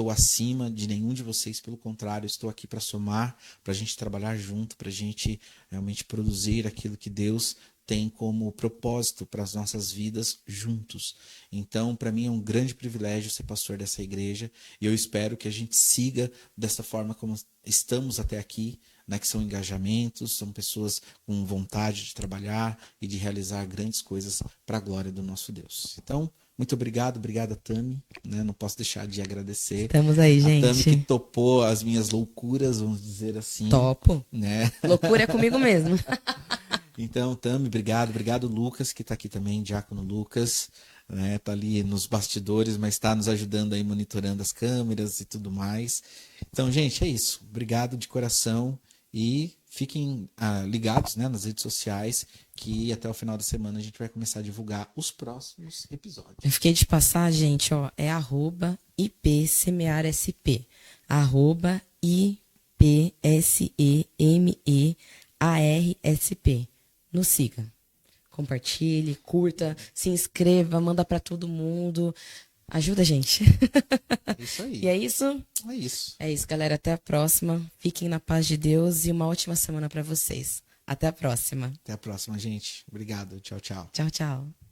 acima de nenhum de vocês, pelo contrário, estou aqui para somar, para a gente trabalhar junto, para a gente realmente produzir aquilo que Deus tem como propósito para as nossas vidas juntos. Então, para mim é um grande privilégio ser pastor dessa igreja, e eu espero que a gente siga dessa forma como estamos até aqui, né, que são engajamentos, são pessoas com vontade de trabalhar e de realizar grandes coisas para a glória do nosso Deus. Então, muito obrigado, obrigada, Tami, né? Não posso deixar de agradecer. Estamos aí, A Tami que gente. topou as minhas loucuras, vamos dizer assim. Topo. Né? Loucura é comigo mesmo. Então, Tami, obrigado, Lucas, que está aqui também, Diácono Lucas, né? Tá ali nos bastidores, mas está nos ajudando aí, monitorando as câmeras e tudo mais. Então, gente, é isso. Obrigado de coração e fiquem ligados, né, nas redes sociais, que até o final da semana a gente vai começar a divulgar os próximos episódios. Eu fiquei de passar, gente, ó, é @IPSemearSP. @IPSEMEARSP. Nos siga. Compartilhe, curta, se inscreva, manda para todo mundo. Ajuda a gente. É isso aí. E é isso? É isso. É isso, galera. Até a próxima. Fiquem na paz de Deus e uma ótima semana para vocês. Até a próxima. Até a próxima, gente. Obrigado. Tchau, tchau. Tchau, tchau.